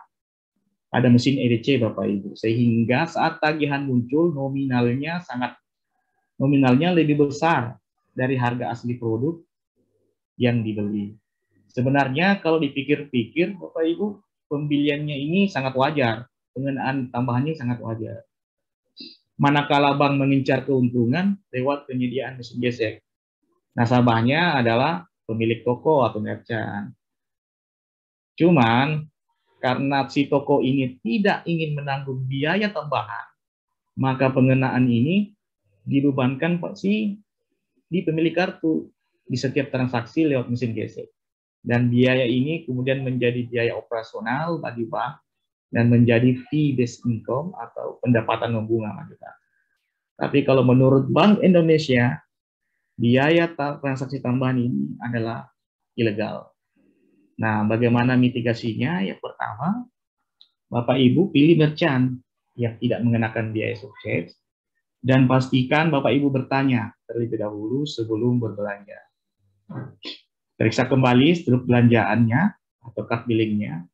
pada mesin EDC, Bapak Ibu, sehingga saat tagihan muncul nominalnya lebih besar dari harga asli produk yang dibeli. Sebenarnya kalau dipikir-pikir, Bapak Ibu, pembeliannya ini sangat wajar, pengenaan tambahannya sangat wajar. Manakala bank mengincar keuntungan lewat penyediaan mesin gesek, nasabahnya adalah pemilik toko atau merchant. Cuman karena si toko ini tidak ingin menanggung biaya tambahan, maka pengenaan ini dibebankan di pemilik kartu di setiap transaksi lewat mesin gesek. Dan biaya ini kemudian menjadi biaya operasional bagi bank dan menjadi fee based income atau pendapatan non-bunga. Tapi kalau menurut Bank Indonesia, biaya transaksi tambahan ini adalah ilegal. Nah, bagaimana mitigasinya? Yang pertama, Bapak Ibu pilih merchant yang tidak mengenakan biaya subjeks, dan pastikan Bapak Ibu bertanya terlebih dahulu sebelum berbelanja. Periksa kembali struk belanjaannya atau card billingnya.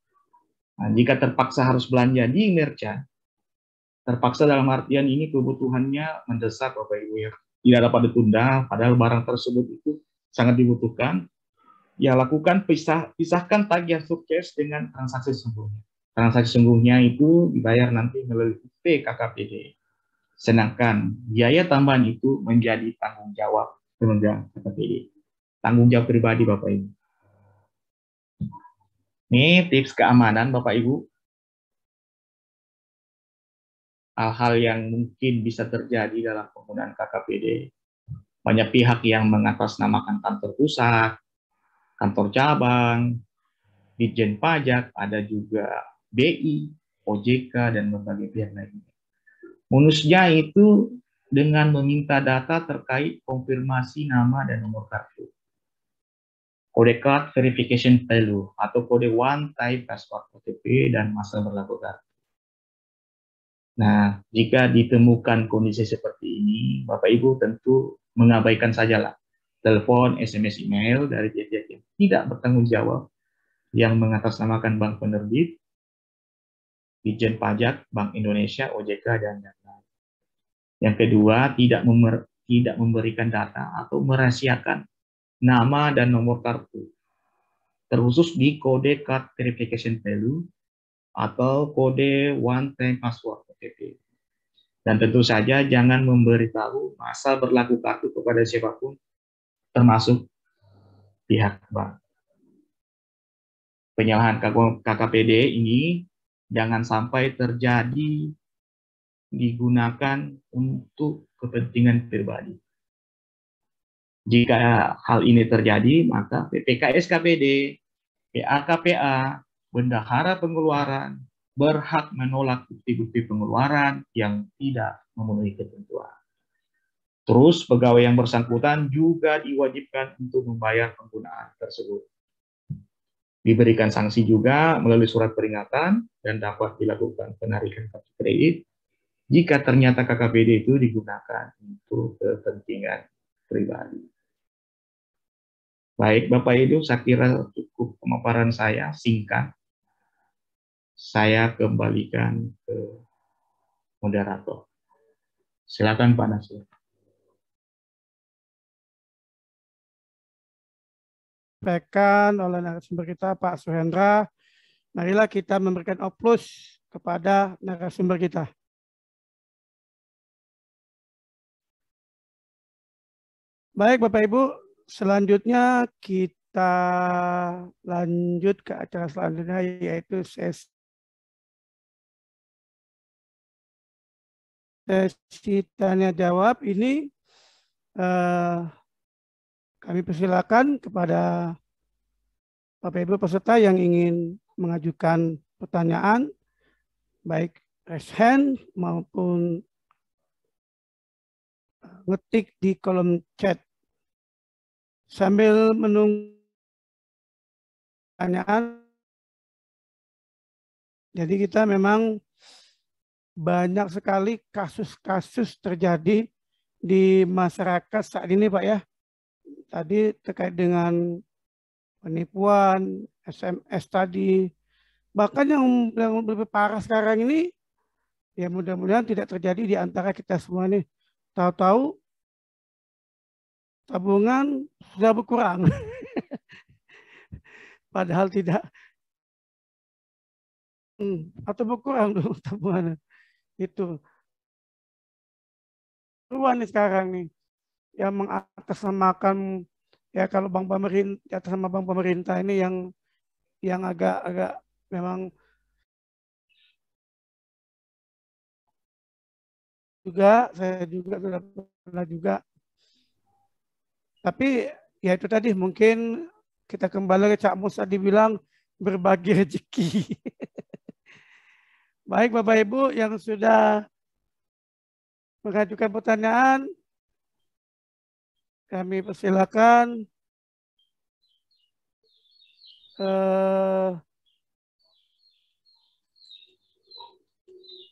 Nah, jika terpaksa harus belanja di merchant, terpaksa dalam artian ini kebutuhannya mendesak, Bapak Ibu, ya, tidak dapat ditunda, padahal barang tersebut itu sangat dibutuhkan. Ya, lakukan pisahkan tagihan subjeks dengan transaksi sesungguhnya. Transaksi sesungguhnya itu dibayar nanti melalui KKPD. Sedangkan biaya tambahan itu menjadi tanggung jawab pemegang KKPD. Tanggung jawab pribadi Bapak Ibu. Ini tips keamanan Bapak Ibu. Hal-hal yang mungkin bisa terjadi dalam penggunaan KKPD. Banyak pihak yang mengatasnamakan kantor pusat, kantor cabang, Ditjen Pajak, ada juga BI, OJK, dan berbagai pihak lainnya. Modusnya itu dengan meminta data terkait konfirmasi nama dan nomor kartu. Kode card verification value atau kode one time password OTP dan masa berlaku kartu. Nah, jika ditemukan kondisi seperti ini, Bapak Ibu tentu mengabaikan sajalah telepon, SMS, email dari pihak yang tidak bertanggung jawab yang mengatasnamakan bank penerbit, Ditjen Pajak, Bank Indonesia, OJK, dan lain-lain. Yang kedua, tidak memberikan data atau merahasiakan nama dan nomor kartu, terkhusus di kode card verification value atau kode one time password OTP. Dan tentu saja jangan memberitahu masa berlaku kartu kepada siapapun, termasuk pihak bank. Penyalahan KKPD ini jangan sampai terjadi digunakan untuk kepentingan pribadi. Jika hal ini terjadi, maka PPKS KPD, PAKPA, bendahara pengeluaran berhak menolak bukti-bukti pengeluaran yang tidak memenuhi ketentuan. Terus pegawai yang bersangkutan juga diwajibkan untuk membayar penggunaan tersebut. Diberikan sanksi juga melalui surat peringatan dan dapat dilakukan penarikan kartu kredit jika ternyata KKPD itu digunakan untuk kepentingan pribadi. Baik Bapak Ibu, saya kira cukup pemaparan saya singkat. Saya kembalikan ke moderator. Silakan Pak Nasir. Disampaikan oleh narasumber kita Pak Suhendra. Marilah kita memberikan aplaus kepada narasumber kita. Baik Bapak Ibu, selanjutnya kita lanjut ke acara selanjutnya, yaitu sesi tanya jawab. Ini kami persilakan kepada Bapak Ibu peserta yang ingin mengajukan pertanyaan, baik raise hand maupun ngetik di kolom chat. Sambil menunggu pertanyaan, jadi kita memang banyak sekali kasus-kasus terjadi di masyarakat saat ini Pak ya. Tadi terkait dengan penipuan, SMS tadi, bahkan yang lebih parah sekarang ini, ya mudah-mudahan tidak terjadi di antara kita semua nih. Tahu-tahu tabungan sudah berkurang, padahal tidak, atau berkurang dulu tabungan itu. Ruan nih sekarang nih, yang mengatasnamakan ya kalau bank pemerintah, atas nama bank pemerintah ini yang agak memang juga saya juga sudah pernah juga. Tapi ya itu tadi mungkin kita kembali ke Cak Musa dibilang berbagi rezeki. Baik Bapak Ibu yang sudah mengajukan pertanyaan, kami persilakan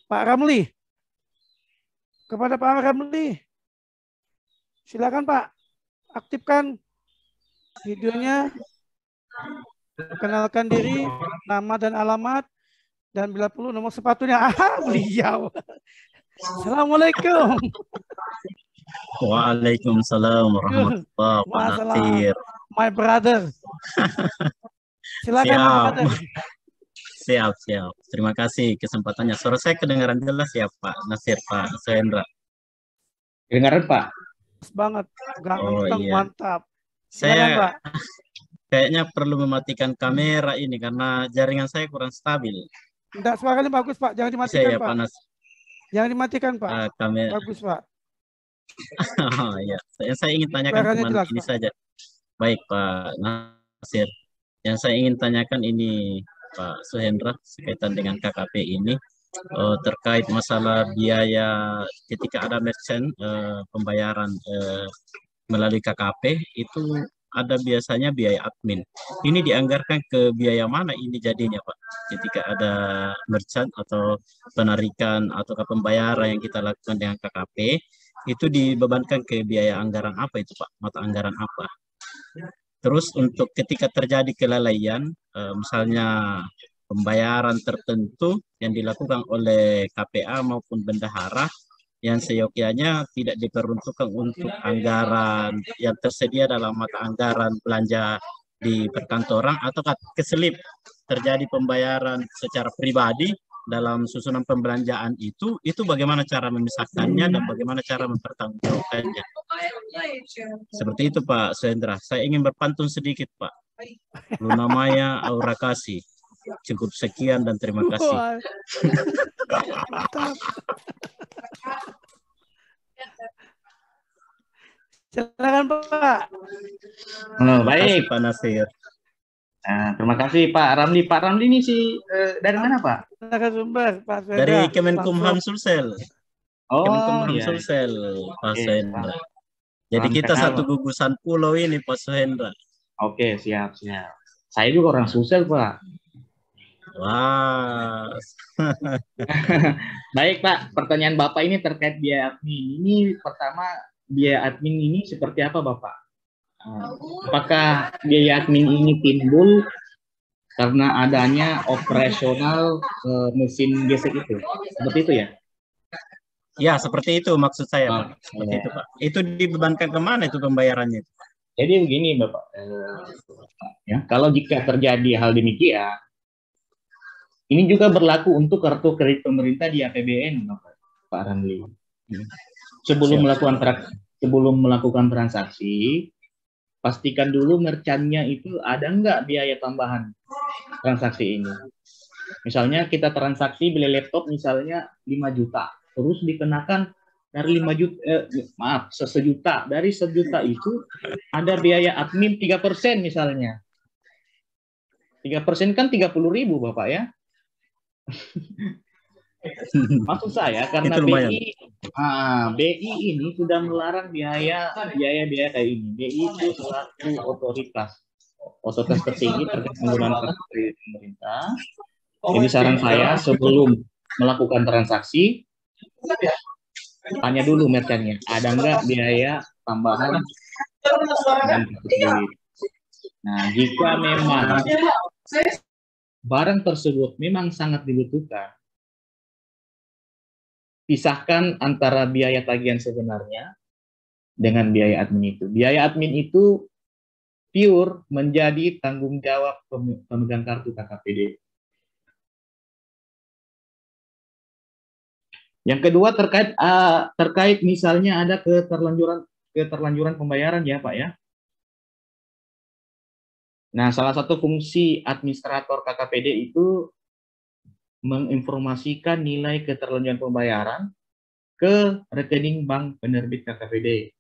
Pak Ramli. Kepada Pak Ramli, silakan Pak, aktifkan videonya, perkenalkan diri, nama dan alamat, dan bila perlu nomor sepatunya. Beliau. Assalamualaikum. Waalaikumsalam warahmatullahi wabarakatuh. My brother. Silakan Pak brother. Siap. Terima kasih kesempatannya. Suara saya kedengaran jelas ya Pak Nasir, Pak Suhendra? Kedengaran Pak? banget. Oh Ganteng, iya, mantap. Silakan, saya Pak. kayaknya perlu mematikan kamera ini karena jaringan saya kurang stabil. Enggak, suaranya bagus, Pak. Jangan Bisa dimatikan, ya Pak. panas Jangan dimatikan, Pak. kamera. Bagus, Pak. Oh, ya, saya ingin tanyakan Suaranya cuma jelas, ini Pak. saja. Baik, Pak Nasir. Yang saya ingin tanyakan ini, Pak Suhendra, berkaitan dengan KKP ini, terkait masalah biaya ketika ada merchant pembayaran melalui KKP, itu ada biasanya biaya admin. Ini dianggarkan ke biaya mana ini jadinya, Pak? Ketika ada merchant atau penarikan atau pembayaran yang kita lakukan dengan KKP, itu dibebankan ke biaya anggaran apa itu, Pak? Mata anggaran apa? Terus untuk ketika terjadi kelalaian, misalnya pembayaran tertentu yang dilakukan oleh KPA maupun bendahara yang seyogyanya tidak diperuntukkan untuk anggaran yang tersedia dalam mata anggaran belanja di perkantoran atau keselip terjadi pembayaran secara pribadi dalam susunan pembelanjaan itu bagaimana cara memisahkannya dan bagaimana cara mempertanggungjawabkannya. Seperti itu Pak Sendra. Saya ingin berpantun sedikit Pak. Luna Maya Aura Kasih. Cukup sekian dan terima kasih. Mantap. Silakan Pak. Baik. Pak Nasir. Nah, terima kasih Pak Ramli. Pak Ramli ini dari mana Pak? Narasumber Pak Sendra. Dari Kemenkumham Sulsel. Oh, Kemenkumham iya. Sulsel Pak Suhendra. Jadi Salam kita kenal. satu gugusan pulau ini Pak Suhendra. Oke, siap. Saya juga orang Sulsel Pak. Wah. Baik Pak, pertanyaan Bapak ini terkait biaya admin. Ini pertama, biaya admin ini seperti apa Bapak? Apakah biaya admin ini timbul karena adanya operasional mesin gesek itu? Seperti itu ya? Ya, seperti itu maksud saya Pak. Seperti ya. itu Pak. Itu dibebankan kemana itu pembayarannya? Jadi begini Bapak, ya, kalau jika terjadi hal demikian, ini juga berlaku untuk kartu kredit pemerintah di APBN, Pak Ramli. Sebelum melakukan transaksi, pastikan dulu merchantnya itu ada nggak biaya tambahan transaksi ini. Misalnya kita transaksi beli laptop misalnya 5 juta, terus dikenakan dari 5 juta, sejuta. Dari sejuta itu ada biaya admin 3% misalnya. 3% kan 30.000 Bapak ya. Maksud saya karena BI ini sudah melarang biaya kayak ini. BI itu selaku otoritas tertinggi terkait penggunaan kartu kredit pemerintah. Jadi saran saya sebelum melakukan transaksi, tanya dulu merchantnya, ada nggak biaya tambahan dan kartu kredit. Nah, jika memang barang tersebut memang sangat dibutuhkan, pisahkan antara biaya tagihan sebenarnya dengan biaya admin itu. Biaya admin itu pure menjadi tanggung jawab pemegang kartu KKPD. Yang kedua terkait misalnya ada keterlanjuran pembayaran ya Pak ya. Nah, salah satu fungsi administrator KKPD itu menginformasikan nilai keterlanjuran pembayaran ke rekening bank penerbit KKPD.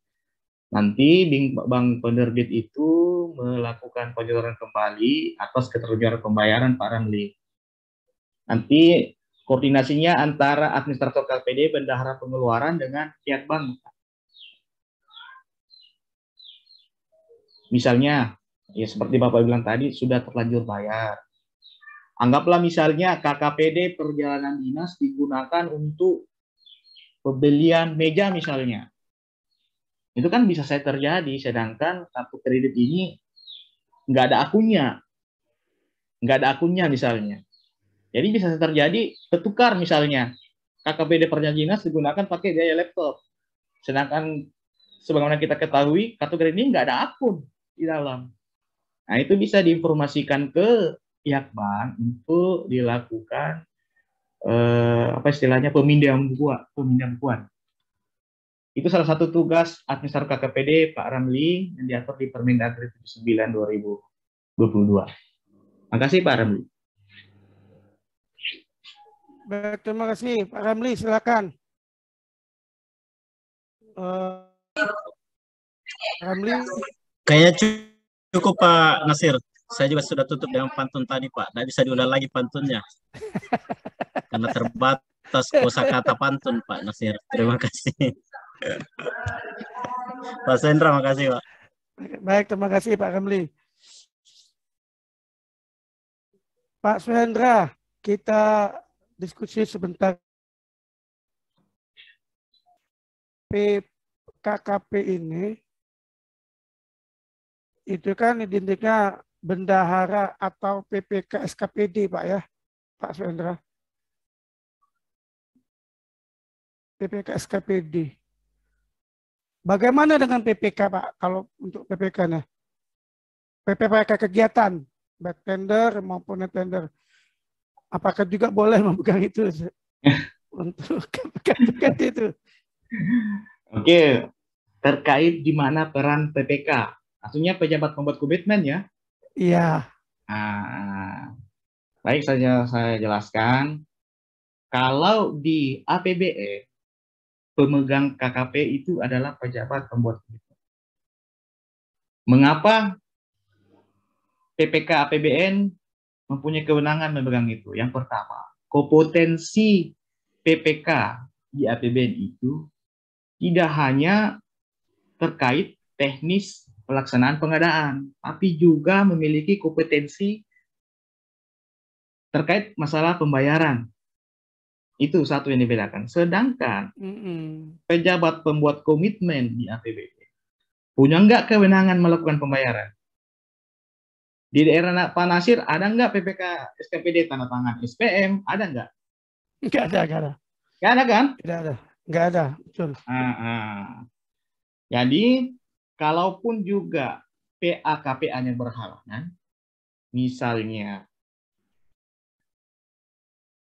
Nanti bank penerbit itu melakukan penyaluran kembali atas keterlanjuran pembayaran Pak Ramli. Nanti koordinasinya antara administrator KKPD, bendahara pengeluaran dengan pihak bank. Misalnya, ya seperti Bapak bilang tadi, sudah terlanjur bayar. Anggaplah misalnya KKPD perjalanan dinas digunakan untuk pembelian meja misalnya. Itu kan bisa saya terjadi, sedangkan kartu kredit ini nggak ada akunnya misalnya. Jadi bisa terjadi ketukar misalnya KKPD perjalanan dinas digunakan pakai biaya laptop, sedangkan sebagaimana kita ketahui kartu kredit ini nggak ada akun di dalam. Nah itu bisa diinformasikan ke pihak bank untuk dilakukan apa istilahnya pemindahan bukuan. Itu salah satu tugas administrator KKPD Pak Ramli yang diatur di Permendagri 79 2022. Makasih Pak Ramli. Baik, terima kasih Pak Ramli, silakan. Ramli. Kayaknya cukup Pak Nasir. Saya juga sudah tutup dengan pantun tadi Pak. Tidak bisa diulang lagi pantunnya. Karena terbatas kosakata pantun Pak Nasir. Terima kasih. Pak Sendra, makasih Pak. Baik, terima kasih Pak Ramli. Pak Suhendra, kita diskusi sebentar. PKKP ini itu kan identiknya bendahara atau PPK SKPD Pak ya, Pak Suhendra. PPK SKPD. Bagaimana dengan PPK Pak? Kalau untuk PPK-nya? PPK kegiatan, baik tender maupun tender. Apakah juga boleh memegang itu untuk PPK itu? Oke, terkait di mana peran PPK, artinya pejabat pembuat komitmen ya? Iya. Baik, saya jelaskan. Kalau di APBN, pemegang KKP itu adalah pejabat pembuat komitmen. Mengapa PPK APBN mempunyai kewenangan memegang itu? Yang pertama, kompetensi PPK di APBN itu tidak hanya terkait teknis pelaksanaan pengadaan, tapi juga memiliki kompetensi terkait masalah pembayaran. Itu satu yang dibedakan. Sedangkan pejabat pembuat komitmen di APBN punya nggak kewenangan melakukan pembayaran? Di daerah Pak Nasir ada nggak PPK SKPD tanda tangan SPM? Ada nggak? Nggak ada, nggak ada. Nggak ada kan? Tidak ada, nggak ada. Betul. Jadi, kalaupun juga PA-KPA-nya berhalangan, misalnya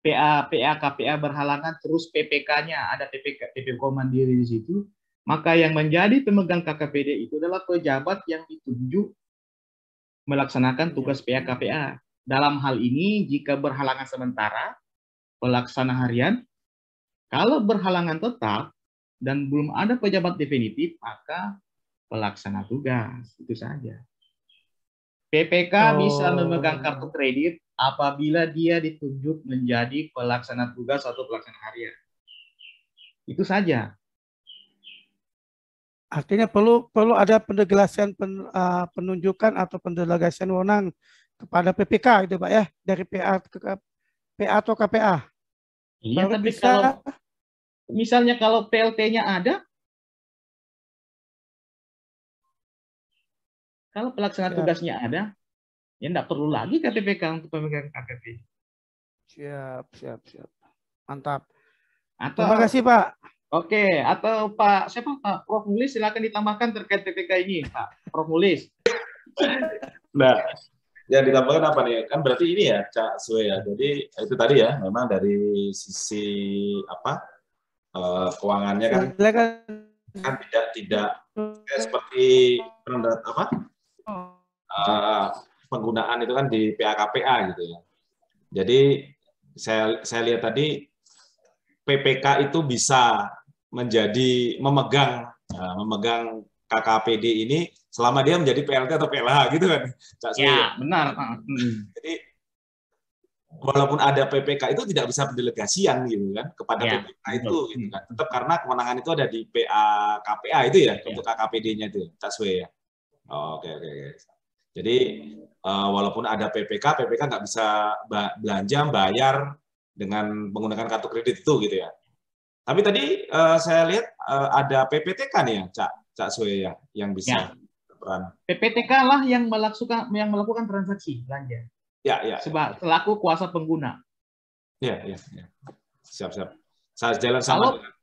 PA-KPA berhalangan, terus PPK-nya ada PPK mandiri di situ, maka yang menjadi pemegang KKPD itu adalah pejabat yang ditunjuk melaksanakan tugas PA-KPA. Dalam hal ini, jika berhalangan sementara, pelaksana harian, kalau berhalangan tetap, dan belum ada pejabat definitif, maka pelaksana tugas. Itu saja. PPK bisa memegang kartu kredit apabila dia ditunjuk menjadi pelaksana tugas atau pelaksana harian. Itu saja. Artinya perlu ada penjelasan penunjukan atau pendelegasian wewenang kepada PPK itu Pak ya, dari PA atau KPA. Iya, tapi bisa... Misalnya kalau PLT-nya ada, kalau pelaksana tugasnya ada, ya enggak perlu lagi KPPK untuk pemegang KKP. Siap. Mantap. Terima kasih Pak. Oke, atau Pak, siapa Pak? Prof. Mulis, silakan ditambahkan terkait PPK ini, Pak. Prof. Mulis. Nah, yang ditambahkan apa nih? Kan berarti ini ya, Cak Sue ya. Jadi itu tadi ya, memang dari sisi keuangannya kan tidak seperti penggunaan itu kan di PA-KPA gitu ya. Jadi saya lihat tadi PPK itu bisa memegang KKPD ini selama dia menjadi PLT atau PLH gitu kan. Ya, benar. Jadi walaupun ada PPK itu tidak bisa pendelegasian gitu kan kepada PPK itu gitu kan. Tetap karena kewenangan itu ada di PA KPA itu ya, untuk KKPD-nya itu, Cak Sue ya. Oke. Jadi walaupun ada PPK nggak bisa belanja bayar dengan menggunakan kartu kredit itu gitu ya. Tapi tadi saya lihat ada PPTK nih ya, Cak Sue ya, yang bisa berperan. PPTK lah yang melakukan transaksi belanja. Ya. Selaku kuasa pengguna. Ya. Siap. Saya jalan sama dengan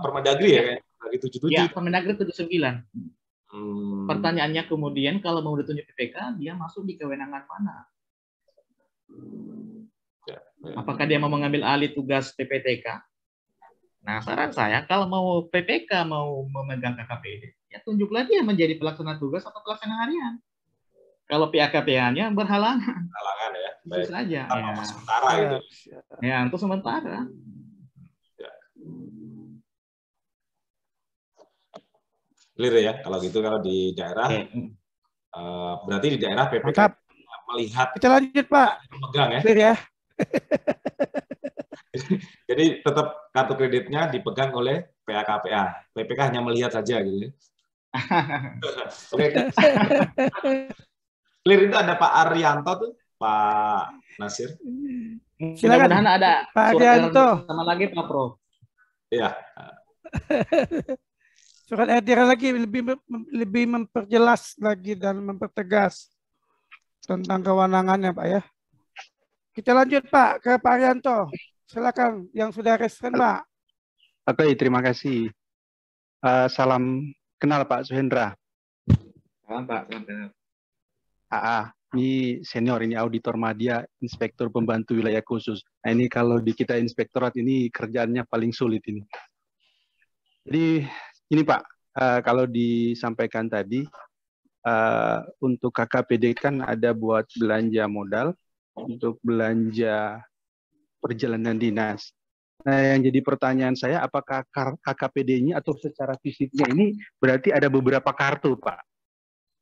Permendagri ya, kayak lagi 77. Ya, Permendagri 79. Pertanyaannya kemudian kalau mau ditunjuk PPK, dia masuk di kewenangan mana? Ya. Apakah dia mau mengambil alih tugas PPTK? Nah, saran saya kalau mau PPK mau memegang KKPD, ya tunjuklah dia menjadi pelaksana tugas atau pelaksana harian. Kalau PAKPA-nya berhalangan, Halangan ya. itu Baik. saja. Ya. Sementara gitu. Ya, untuk sementara. Ya. Clear ya, kalau gitu kalau di daerah, berarti di daerah PPK Mantap. melihat. Kita lanjut Pak. Memegang ya. Clear ya. Jadi tetap kartu kreditnya dipegang oleh PAKPA. PPK hanya melihat saja gitu. Oke. Clear itu ada Pak Arianto tuh, Pak Nasir. Silakan. Mudah-mudahan ada Pak surat Arianto. sama lagi Pak Prof. Iya. Surat edaran lagi lebih memperjelas lagi dan mempertegas tentang kewenangannya Pak ya. Kita lanjut Pak ke Pak Arianto. Silakan yang sudah respon Pak. Oke, terima kasih. Salam kenal Pak Suhendra. Salam Pak, salam kenal. Ini senior, ini auditor media, inspektur pembantu wilayah khusus. Nah ini kalau di kita inspektorat ini kerjaannya paling sulit ini. Jadi ini Pak, kalau disampaikan tadi, untuk KKPD kan ada buat belanja modal, untuk belanja perjalanan dinas. Nah, yang jadi pertanyaan saya, apakah KKPD-nya atau secara fisiknya ini berarti ada beberapa kartu, Pak?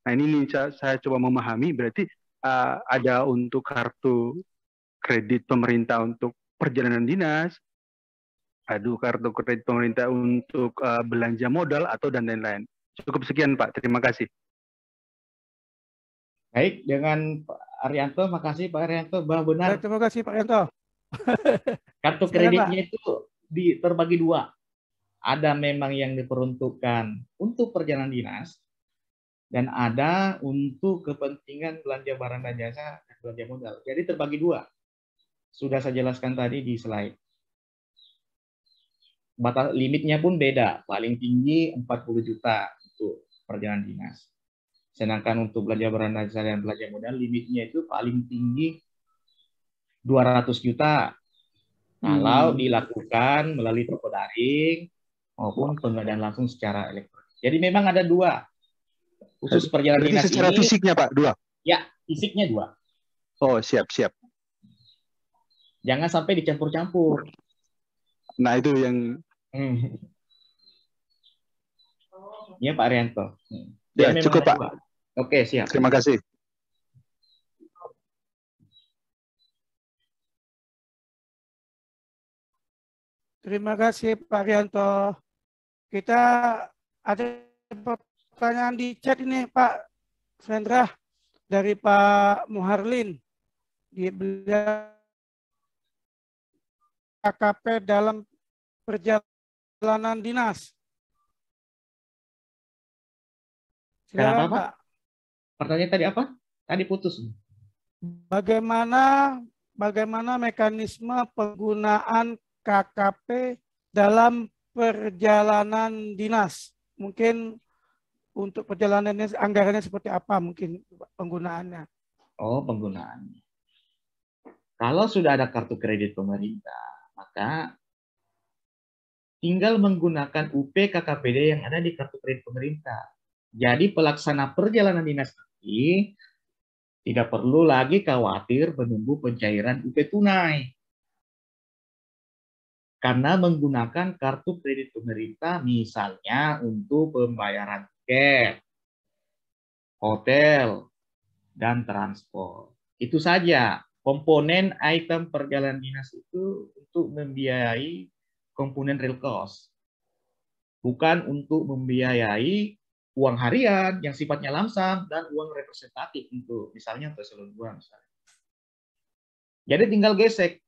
Nah, ini saya coba memahami, berarti ada untuk kartu kredit pemerintah untuk perjalanan dinas, ada kartu kredit pemerintah untuk belanja modal, atau dan lain-lain. Cukup sekian, Pak. Terima kasih. Baik, dengan Pak Arianto, makasih Pak Arianto. Benar. Terima kasih Pak Arianto. Kartu kreditnya itu terbagi dua. Ada memang yang diperuntukkan untuk perjalanan dinas, dan ada untuk kepentingan belanja barang dan jasa dan belanja modal. Jadi terbagi dua. Sudah saya jelaskan tadi di slide. Batas limitnya pun beda. Paling tinggi 40 juta untuk perjalanan dinas. Sedangkan untuk belanja barang dan jasa dan belanja modal, limitnya itu paling tinggi 200 juta. Kalau dilakukan melalui toko daring maupun pengadaan langsung secara elektronik. Jadi memang ada dua. Khusus perjalanan dinas secara ini. Fisiknya Pak, dua? Ya, fisiknya dua. Oh, siap. Jangan sampai dicampur-campur. Nah, itu yang... Ya, Pak Arianto. Ya, cukup Pak. Dua. Oke, siap. Terima kasih. Terima kasih Pak Arianto. Kita ada pertanyaan di chat ini Pak Sandra dari Pak Muharlin. Di KKP dalam perjalanan dinas. Kenapa Pak? Pertanyaan tadi apa? Tadi putus. Bagaimana mekanisme penggunaan KKP dalam perjalanan dinas? Mungkin untuk perjalanannya anggarannya seperti apa mungkin penggunaannya? Oh, penggunaannya. Kalau sudah ada kartu kredit pemerintah, maka tinggal menggunakan UP KKPD yang ada di kartu kredit pemerintah. Jadi pelaksana perjalanan dinas nanti tidak perlu lagi khawatir menunggu pencairan UP tunai. Karena menggunakan kartu kredit pemerintah misalnya untuk pembayaran tiket, hotel, dan transport. Itu saja komponen item perjalanan dinas itu untuk membiayai komponen real cost. Bukan untuk membiayai uang harian yang sifatnya lamsam dan uang representatif untuk misalnya untuk eselon 2 misalnya. Jadi tinggal gesek.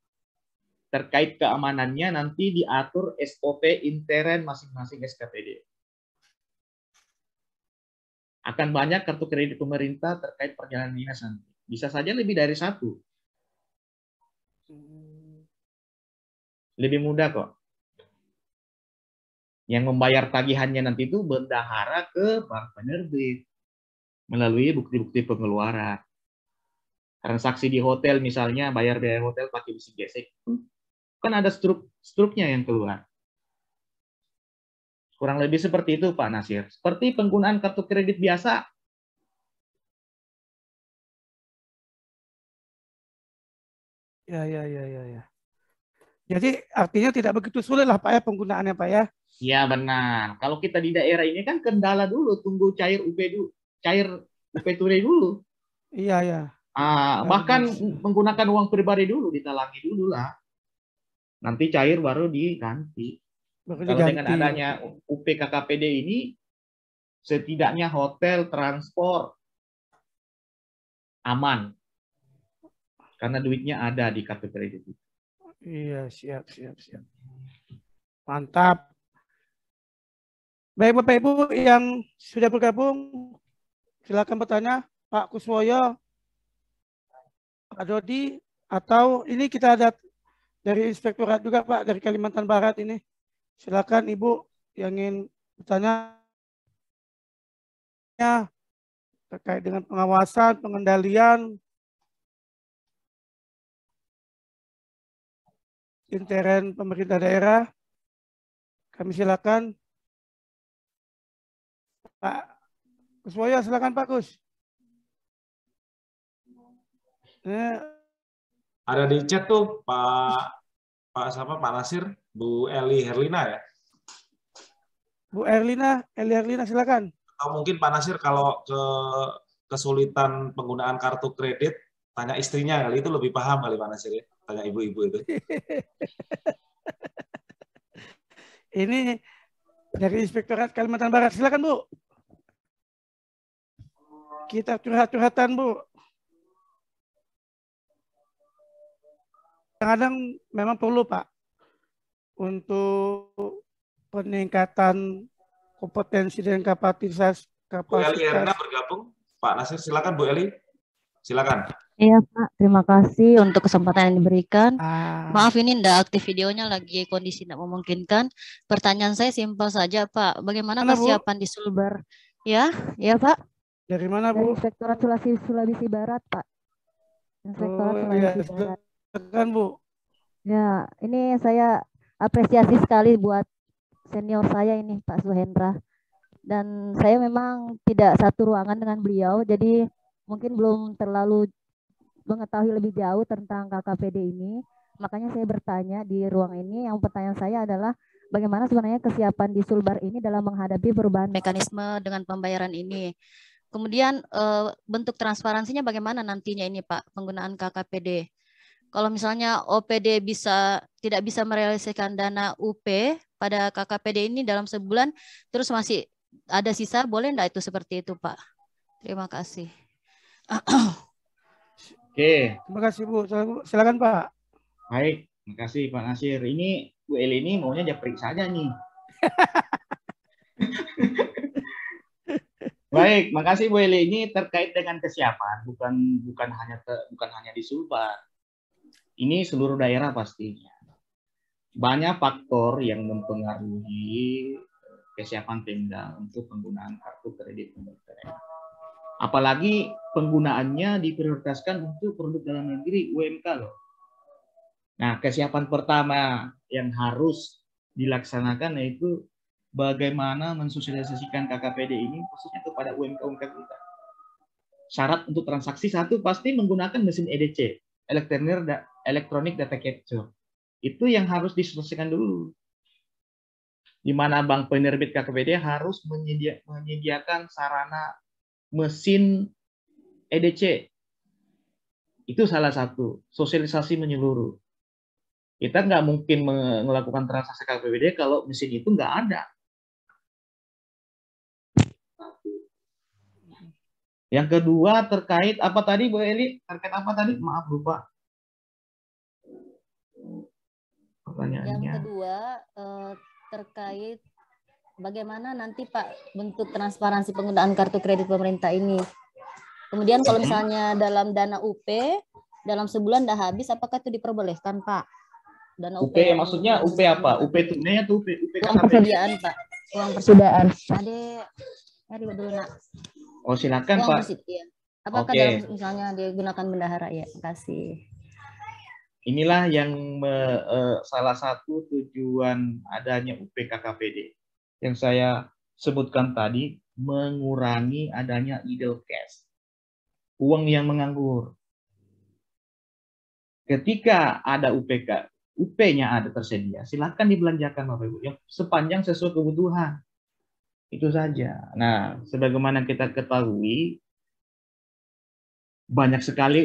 Terkait keamanannya nanti diatur SOP intern masing-masing SKPD. Akan banyak kartu kredit pemerintah terkait perjalanan dinas nanti. Bisa saja lebih dari satu. Lebih mudah kok. Yang membayar tagihannya nanti itu bendahara ke bank penerbit melalui bukti-bukti pengeluaran. Transaksi di hotel misalnya bayar biaya hotel pakai besi gesek, kan ada struknya yang keluar. Kurang lebih seperti itu Pak Nasir. Seperti penggunaan kartu kredit biasa. Ya. Jadi artinya tidak begitu sulit lah Pak ya penggunaannya Pak ya. Ya benar. Kalau kita di daerah ini kan kendala dulu, tunggu cair UP dulu, cair UP tunai dulu. Iya. Bahkan menggunakan uang pribadi dulu, ditalangi dulu lah. Nanti cair baru diganti. Kalau dengan adanya UP KKPD ini, setidaknya hotel, transport aman. Karena duitnya ada di kartu kredit. Iya, siap. Mantap. Baik Bapak Ibu yang sudah bergabung, silakan bertanya Pak Kuswoyo, Pak Dodi, atau ini kita ada dari Inspektorat juga Pak, dari Kalimantan Barat ini. Silakan Ibu yang ingin bertanya terkait dengan pengawasan, pengendalian, intern pemerintah daerah. Kami silakan. Pak Kuswoyo, silakan Pak Kus. Ada di chat tuh Pak Nasir, Bu Eli Herlina ya. Bu Eli Herlina silakan. Atau mungkin Pak Nasir kalau kesulitan penggunaan kartu kredit, tanya istrinya kali, itu lebih paham kali Pak Nasir ya. Tanya ibu-ibu itu. Ini dari Inspektorat Kalimantan Barat. Silakan Bu. Kita curhat-curhatan Bu. Kadang memang perlu Pak untuk peningkatan kompetensi dan kapasitas. Bu Eli Herlina bergabung. Pak Nasir silakan Bu Eli. Silakan. Iya Pak, terima kasih untuk kesempatan yang diberikan. Maaf ini tidak aktif videonya, lagi kondisi tidak memungkinkan. Pertanyaan saya simpel saja Pak, bagaimana kesiapan di Sulbar? Ya Pak. Dari mana Bu? Dari Inspektorat Sulawesi Barat Pak. Inspektorat Sulawesi Barat. Kan Bu. Ya, ini saya apresiasi sekali buat senior saya ini Pak Suhendra. Dan saya memang tidak satu ruangan dengan beliau, jadi mungkin belum terlalu mengetahui lebih jauh tentang KKPD ini. Makanya saya bertanya di ruang ini. Yang pertanyaan saya adalah bagaimana sebenarnya kesiapan di Sulbar ini dalam menghadapi perubahan mekanisme dengan pembayaran ini. Kemudian bentuk transparansinya bagaimana nantinya ini Pak, penggunaan KKPD. Kalau misalnya OPD tidak bisa merealisasikan dana UP pada KKPD ini dalam sebulan, terus masih ada sisa, boleh enggak itu seperti itu Pak? Terima kasih. Oke. Terima kasih Bu. Silakan Pak. Baik, terima kasih Pak Nasir. Ini Bu Eli ini maunya japrik saja nih. Baik, makasih Bu Eli. Ini terkait dengan kesiapan, bukan hanya di Sulbar. Ini seluruh daerah pastinya. Banyak faktor yang mempengaruhi kesiapan Pemda untuk penggunaan kartu kredit pemerintah daerah. Apalagi penggunaannya diprioritaskan untuk produk dalam negeri UMK loh. Nah, kesiapan pertama yang harus dilaksanakan yaitu bagaimana mensosialisasikan KKPD ini khususnya kepada UMK kita. Syarat untuk transaksi satu pasti menggunakan mesin EDC, Electronic Data Capture. Itu yang harus diselesaikan dulu. Di mana bank penerbit KKPD harus menyediakan sarana mesin EDC. Itu salah satu, sosialisasi menyeluruh. Kita nggak mungkin melakukan transaksi KKPD kalau mesin itu nggak ada. Yang kedua terkait apa tadi Bu Eli? Terkait apa tadi? Maaf lupa. Pertanyaannya. Yang kedua terkait bagaimana nanti Pak bentuk transparansi penggunaan kartu kredit pemerintah ini. Kemudian kalau misalnya dalam dana UP dalam sebulan dah habis, apakah itu diperbolehkan Pak? Dana UP maksudnya UP apa? UP tunai atau UP uang persediaan Pak? Uang persediaan. Adik dulu nak. Oh silakan uang Pak. Ya. Apakah dalam misalnya digunakan bendahara ya? Terima kasih. Inilah yang salah satu tujuan adanya UP KKPD. yang saya sebutkan tadi, mengurangi adanya idle cash, uang yang menganggur. Ketika ada UPK, UP-nya ada tersedia, silakan dibelanjakan Bapak Ibu, yang sepanjang sesuai kebutuhan. Itu saja. Nah, sebagaimana kita ketahui, banyak sekali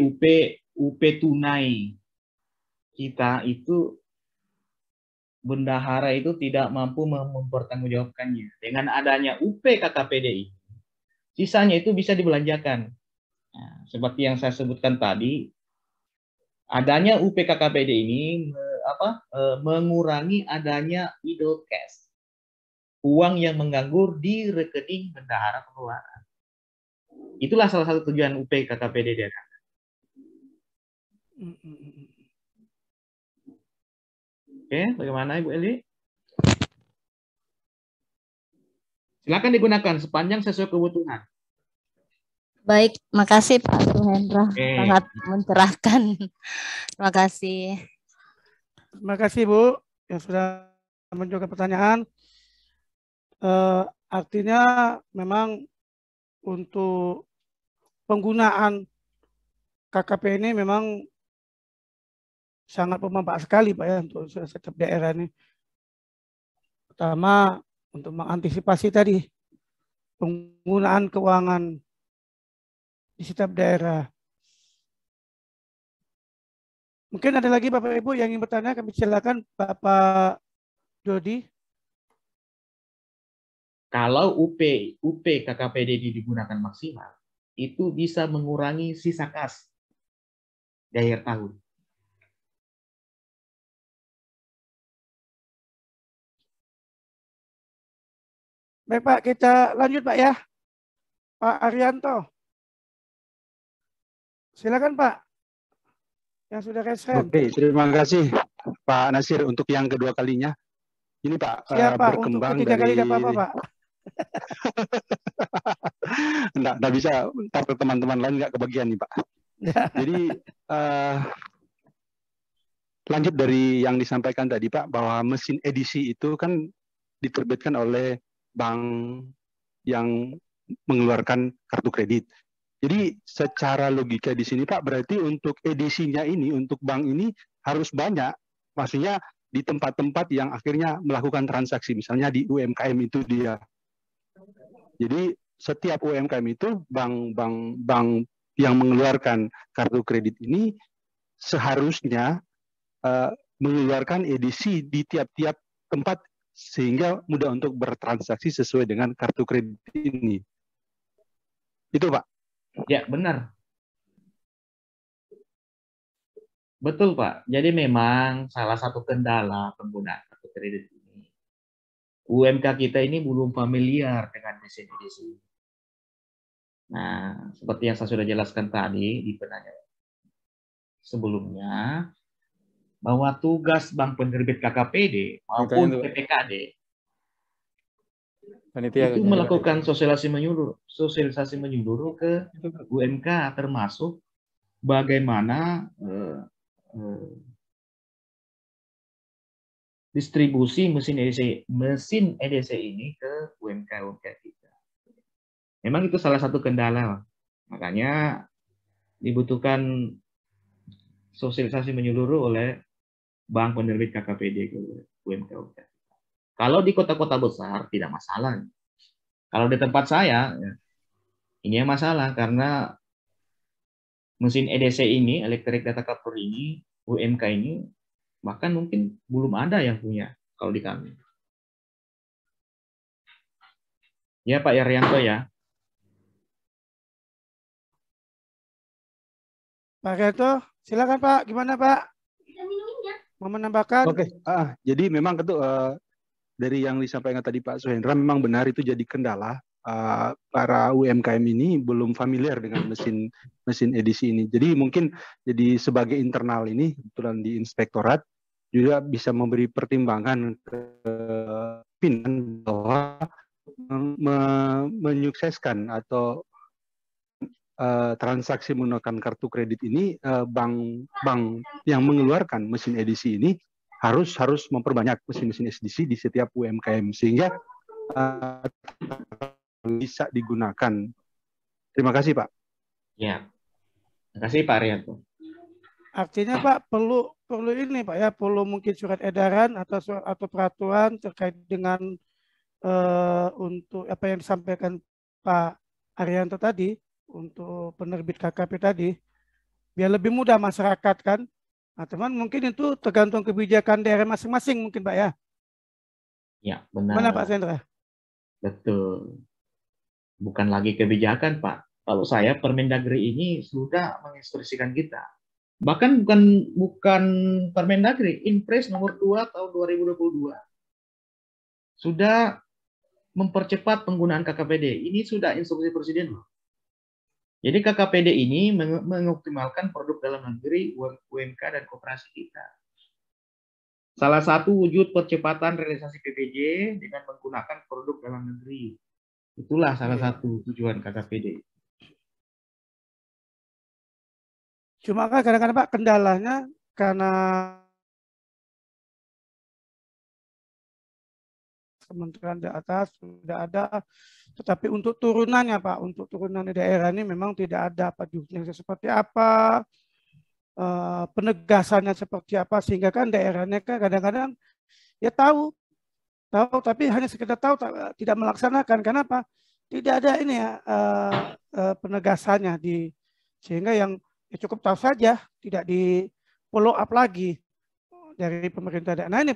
UP tunai kita itu, bendahara itu tidak mampu mempertanggungjawabkannya. Dengan adanya UP KKPDI, sisanya itu bisa dibelanjakan. Nah, seperti yang saya sebutkan tadi, adanya UP KKPD ini mengurangi adanya idle cash, uang yang menganggur di rekening bendahara pengeluaran. Itulah salah satu tujuan UP KKPD dia. Oke, bagaimana Ibu Eli? Silakan digunakan sepanjang sesuai kebutuhan. Baik, makasih Pak Suhendra, sangat mencerahkan. Terima kasih. Terima kasih Bu yang sudah menjawab pertanyaan. Artinya memang untuk penggunaan KKP ini memang sangat bermanfaat sekali Pak ya untuk setiap daerah ini. Pertama untuk mengantisipasi tadi penggunaan keuangan di setiap daerah. Mungkin ada lagi Bapak Ibu yang ingin bertanya, kami silakan Bapak Dodi. Kalau UP KKPD digunakan maksimal, itu bisa mengurangi sisa kas di akhir tahun. Baik Pak, kita lanjut Pak ya. Pak Arianto. Silakan Pak. Yang sudah resen. Oke, terima kasih Pak Nasir untuk yang kedua kalinya. Ini Pak, Siapa berkembang untuk ketiga dari... kali tidak apa-apa Pak. Nggak bisa, ntar teman-teman lain nggak kebagian nih Pak. Jadi lanjut dari yang disampaikan tadi Pak, bahwa mesin edisi itu kan diterbitkan oleh bank yang mengeluarkan kartu kredit. Jadi secara logika di sini Pak, berarti untuk edisinya ini, untuk bank ini harus banyak. Maksudnya di tempat-tempat yang akhirnya melakukan transaksi, misalnya di UMKM itu dia. Jadi setiap UMKM itu bank yang mengeluarkan kartu kredit ini seharusnya mengeluarkan edisi di tiap-tiap tempat sehingga mudah untuk bertransaksi sesuai dengan kartu kredit ini. Itu Pak. Ya, benar. Betul, Pak. Jadi memang salah satu kendala penggunaan kartu kredit ini, UMK kita ini belum familiar dengan mesin edisi. Nah, seperti yang saya sudah jelaskan tadi di penanya sebelumnya, bahwa tugas Bank Penerbit KKPD maupun PPKD itu melakukan sosialisasi menyeluruh ke UMK, termasuk bagaimana distribusi mesin EDC ini ke UMK kita. Memang itu salah satu kendala, makanya dibutuhkan sosialisasi menyeluruh oleh Bank Penerbit KKPD ke UMK kita. Kalau di kota-kota besar tidak masalah. Kalau di tempat saya, ini yang masalah karena mesin EDC ini, Electronic Data Capture ini, UMK ini, bahkan mungkin belum ada yang punya kalau di kami. Ya Pak Yaryanto ya. Pak Yaryanto, silakan Pak. Gimana Pak? Mau menambahkan? Oke, jadi memang itu dari yang disampaikan tadi Pak Suhendra, memang benar itu jadi kendala. Para UMKM ini belum familiar dengan mesin edisi ini. Jadi mungkin jadi sebagai internal ini, kebetulan di inspektorat, juga bisa memberi pertimbangan ke pimpinan bahwa menyukseskan atau transaksi menggunakan kartu kredit ini, bank yang mengeluarkan mesin edisi ini harus memperbanyak mesin-mesin edisi di setiap UMKM, sehingga bisa digunakan. Terima kasih, Pak. Ya, terima kasih Pak Arianto. Artinya Pak perlu ini Pak ya, perlu mungkin surat edaran atau peraturan terkait dengan untuk apa yang disampaikan Pak Arianto tadi untuk penerbit KKP tadi, biar lebih mudah masyarakat kan. Nah, teman mungkin itu tergantung kebijakan daerah masing-masing mungkin Pak ya. Ya, benar. Mana Pak Sendra? Betul. Bukan lagi kebijakan Pak. Kalau saya Permendagri ini sudah menginstruksikan kita. Bahkan bukan Permendagri, Inpres nomor 2 tahun 2022 sudah mempercepat penggunaan KKPD. Ini sudah instruksi Presiden loh. Jadi KKPD ini mengoptimalkan produk dalam negeri, UMK dan koperasi kita. Salah satu wujud percepatan realisasi PPJ dengan menggunakan produk dalam negeri. Itulah salah satu tujuan KKPD. Cuma kan kadang-kadang Pak kendalanya karena kementerian di atas sudah ada, tetapi untuk turunannya Pak, untuk turunan di daerah ini memang tidak ada Pak, judulnya seperti apa, penegasannya seperti apa, sehingga kan daerahnya kan kadang-kadang ya tahu tapi hanya sekedar tahu tidak melaksanakan. Kenapa? Tidak ada ini ya penegasannya sehingga yang cukup tahu saja, tidak di follow up lagi dari pemerintah daerah. Nah ini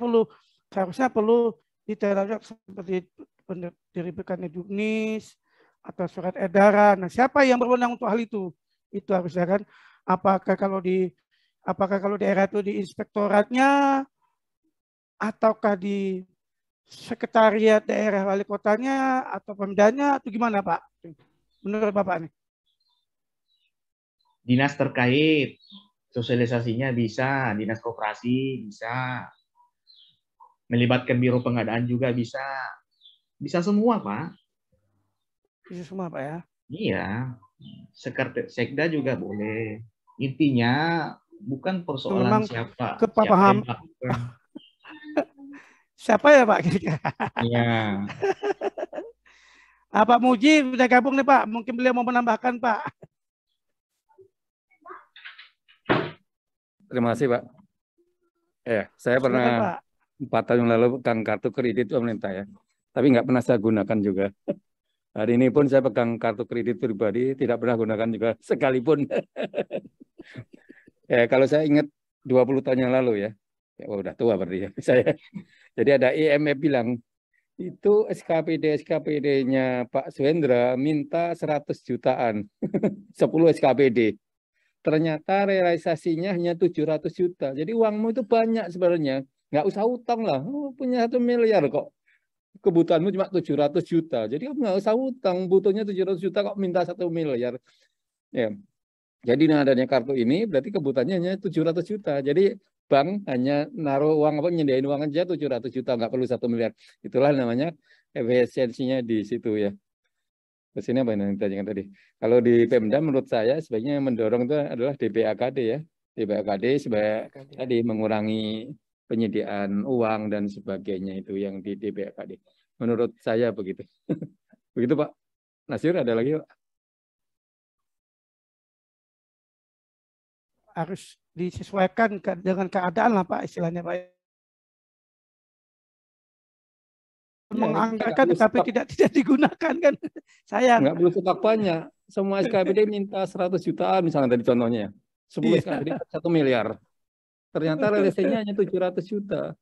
seharusnya perlu diterapkan seperti diberikannya juknis atau surat edaran. Nah, siapa yang berwenang untuk hal itu? Itu harusnya kan. Apakah kalau daerah itu di inspektoratnya ataukah di sekretariat daerah wali kotanya atau pemdanya atau gimana Pak? Menurut Bapak nih? Dinas terkait sosialisasinya bisa, dinas koperasi bisa, melibatkan biro pengadaan juga bisa. Bisa semua, Pak. Bisa semua, Pak ya? Iya. Sekda juga boleh. Intinya bukan persoalan siapa. Siapa ya, Pak? Iya. Pak Muji sudah gabung nih, Pak. Mungkin beliau mau menambahkan, Pak. Terima kasih, Pak. Saya pernah Pak. 4 tahun lalu pegang kartu kredit pemerintah ya, tapi nggak pernah saya gunakan juga. Hari ini pun saya pegang kartu kredit pribadi, tidak pernah gunakan juga sekalipun. Kalau saya ingat 20 tahun yang lalu ya udah tua berarti ya saya. Jadi ada IMF bilang, itu SKPD-nya Pak Suhendra minta 100 jutaan, 10 SKPD. Ternyata realisasinya hanya 700 juta. Jadi uangmu itu banyak sebenarnya. Nggak usah utang lah. Punya 1 miliar kok. Kebutuhanmu cuma 700 juta. Jadi kamu nggak usah utang. Butuhnya 700 juta kok minta 1 miliar. Ya. Jadi dengan adanya kartu ini berarti kebutuhannya hanya 700 juta. Jadi bank hanya naruh uang nyediain uang aja 700 juta. Nggak perlu 1 miliar. Itulah namanya efisiensinya di situ ya. Terus ini apa yang ditanyakan tadi? Kalau di Pemda menurut saya sebaiknya yang mendorong itu adalah DPAKD ya. DPAKD sebagai tadi mengurangi penyediaan uang dan sebagainya itu yang di DPAKD. Menurut saya begitu. Begitu Pak. Nasir ada lagi Pak? Harus disesuaikan dengan keadaan lah Pak istilahnya Pak. Menganggarkan tapi tidak digunakan kan. Sayang. Nggak perlu stok banyak. Semua SKPD minta 100 jutaan misalnya tadi contohnya. 10 SKPD 1 miliar. Ternyata realisasinya hanya 700 juta.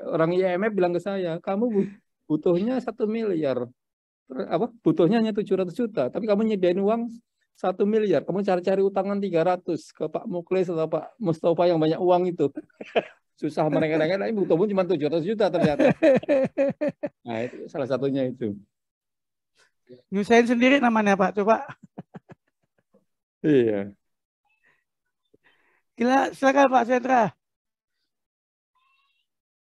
Orang IMF bilang ke saya, kamu butuhnya 1 miliar. Butuhnya hanya 700 juta. Tapi kamu nyediain uang 1 miliar. Kamu cari-cari utangan 300 ke Pak Muklis atau Pak Mustafa yang banyak uang itu. Susah mereka-mereka, tapi butuhmu cuma 700 juta ternyata. Nah, itu salah satunya itu. Nyusahin sendiri namanya Pak, coba. Iya. Silakan Pak Sendra.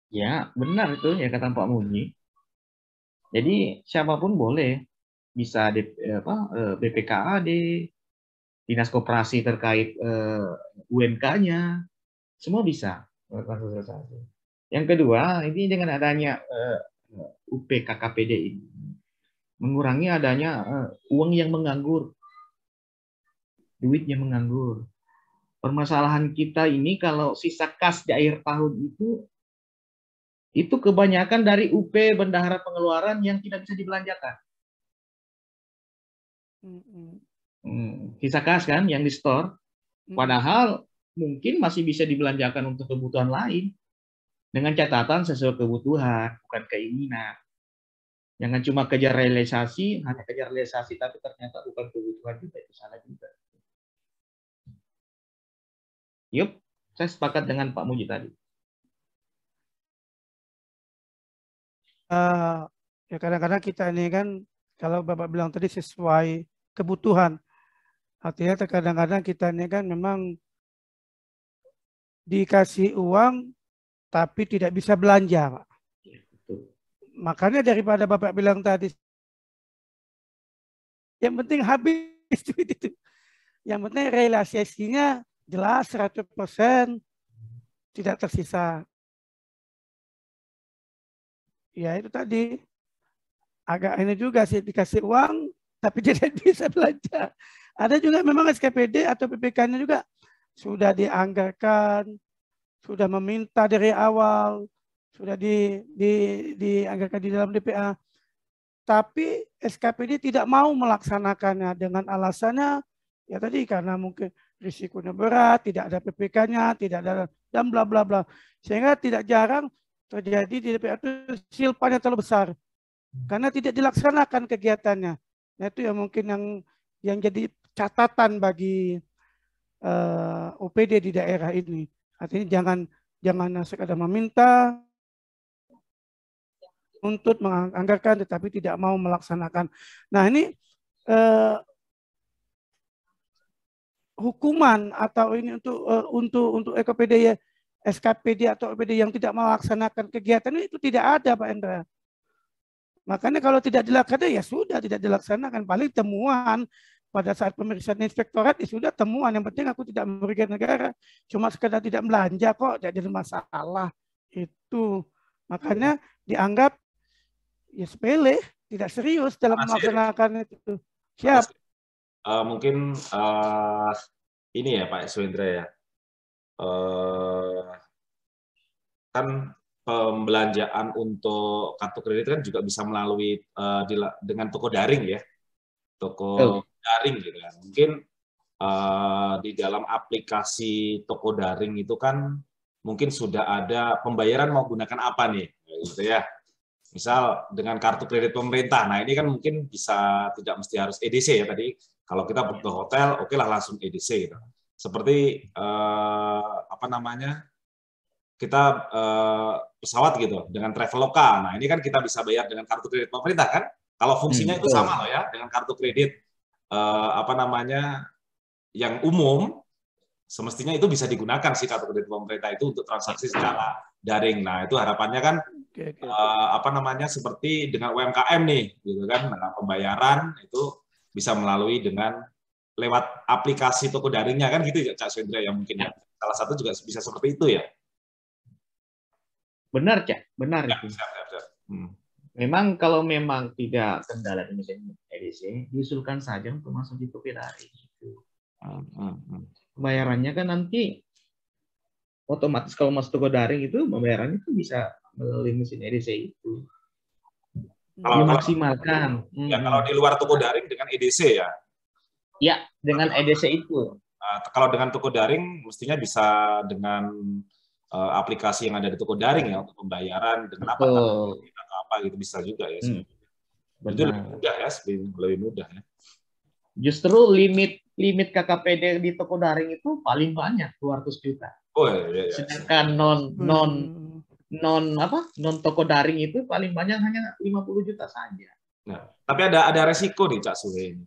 Ya, benar itu ya kata Pak Muji. Jadi siapapun boleh bisa BPKAD, dinas koperasi terkait UMK-nya, semua bisa. Yang kedua, ini dengan adanya UP KKPD ini. Mengurangi adanya uang yang menganggur, duit yang menganggur. Permasalahan kita ini kalau sisa kas di akhir tahun itu kebanyakan dari UP bendahara pengeluaran yang tidak bisa dibelanjakan. Sisa kas kan yang di store, padahal mungkin masih bisa dibelanjakan untuk kebutuhan lain dengan catatan sesuai kebutuhan, bukan keinginan. Jangan cuma kejar realisasi, hanya kejar realisasi tapi ternyata bukan kebutuhan juga, itu salah juga. Yup, saya sepakat dengan Pak Muji tadi. Ya kadang-kadang kita ini kan, kalau Bapak bilang tadi sesuai kebutuhan. Artinya kadang-kadang kita ini kan memang dikasih uang tapi tidak bisa belanja, Pak. Ya, betul. Makanya daripada Bapak bilang tadi, yang penting habis duit itu. Yang penting realisasinya jelas 100%, tidak tersisa. Ya itu tadi, agak ini juga sih, dikasih uang tapi tidak bisa belanja. Ada juga memang SKPD atau PPK-nya juga sudah dianggarkan, sudah meminta dari awal, sudah dianggarkan di dalam DPA. Tapi SKPD tidak mau melaksanakannya dengan alasannya, ya tadi karena mungkin risikonya berat, tidak ada PPK-nya, tidak ada, dan bla bla bla. Sehingga tidak jarang terjadi di DPA itu silpan yang terlalu besar. Karena tidak dilaksanakan kegiatannya. Nah itu yang mungkin yang jadi catatan bagi OPD di daerah ini. Artinya jangan sekadar meminta untuk menganggarkan tetapi tidak mau melaksanakan. Nah ini hukuman atau ini untuk EKPD ya, SKPD atau OPD yang tidak melaksanakan kegiatan itu tidak ada, Pak Hendra. Makanya kalau tidak dilaksanakan ya sudah tidak dilaksanakan. Paling temuan pada saat pemeriksaan inspektorat ya sudah temuan. Yang penting aku tidak merugikan negara. Cuma sekedar tidak belanja kok, tidak jadi masalah. Itu makanya dianggap ya sepele, tidak serius dalam melaksanakan itu. Siap. Mungkin ini ya Pak Suhendra ya. Kan pembelanjaan untuk kartu kredit kan juga bisa melalui dengan toko daring ya, toko daring gitu kan. Mungkin di dalam aplikasi toko daring itu kan mungkin sudah ada pembayaran mau gunakan apa nih, gitu ya. Misal dengan kartu kredit pemerintah, nah ini kan mungkin bisa tidak mesti harus EDC ya tadi. Kalau kita ke hotel, oke lah langsung EDC gitu. Seperti apa namanya? Kita pesawat gitu dengan Traveloka. Nah, ini kan kita bisa bayar dengan kartu kredit pemerintah kan? Kalau fungsinya itu sama loh ya dengan kartu kredit apa namanya yang umum, semestinya itu bisa digunakan sih kartu kredit pemerintah itu untuk transaksi secara daring. Nah, itu harapannya kan apa namanya seperti dengan UMKM nih, gitu kan? Nah, pembayaran itu bisa melalui dengan lewat aplikasi toko daringnya kan gitu ya, Cak Suhendra ya mungkin ya. Salah satu juga bisa seperti itu ya. Benar, Cak. Benar itu. Memang kalau memang tidak kendala di mesin EDC, diusulkan saja untuk masuk di toko daring. Pembayarannya kan nanti otomatis kalau masuk toko daring itu pembayarannya itu bisa melalui mesin EDC itu. Kalau dimaksimalkan. Ya, kalau di luar toko daring dengan EDC ya. Ya, dengan EDC itu. Kalau dengan toko daring mestinya bisa dengan aplikasi yang ada di toko daring ya untuk pembayaran dengan atau apa gitu bisa juga ya. Itu lebih mudah ya, lebih mudah ya. Justru limit KKPD di toko daring itu paling banyak 200 juta. Oh iya. Sedangkan non toko daring itu paling banyak hanya 50 juta saja. Nah, tapi ada resiko nih Cak Suhe.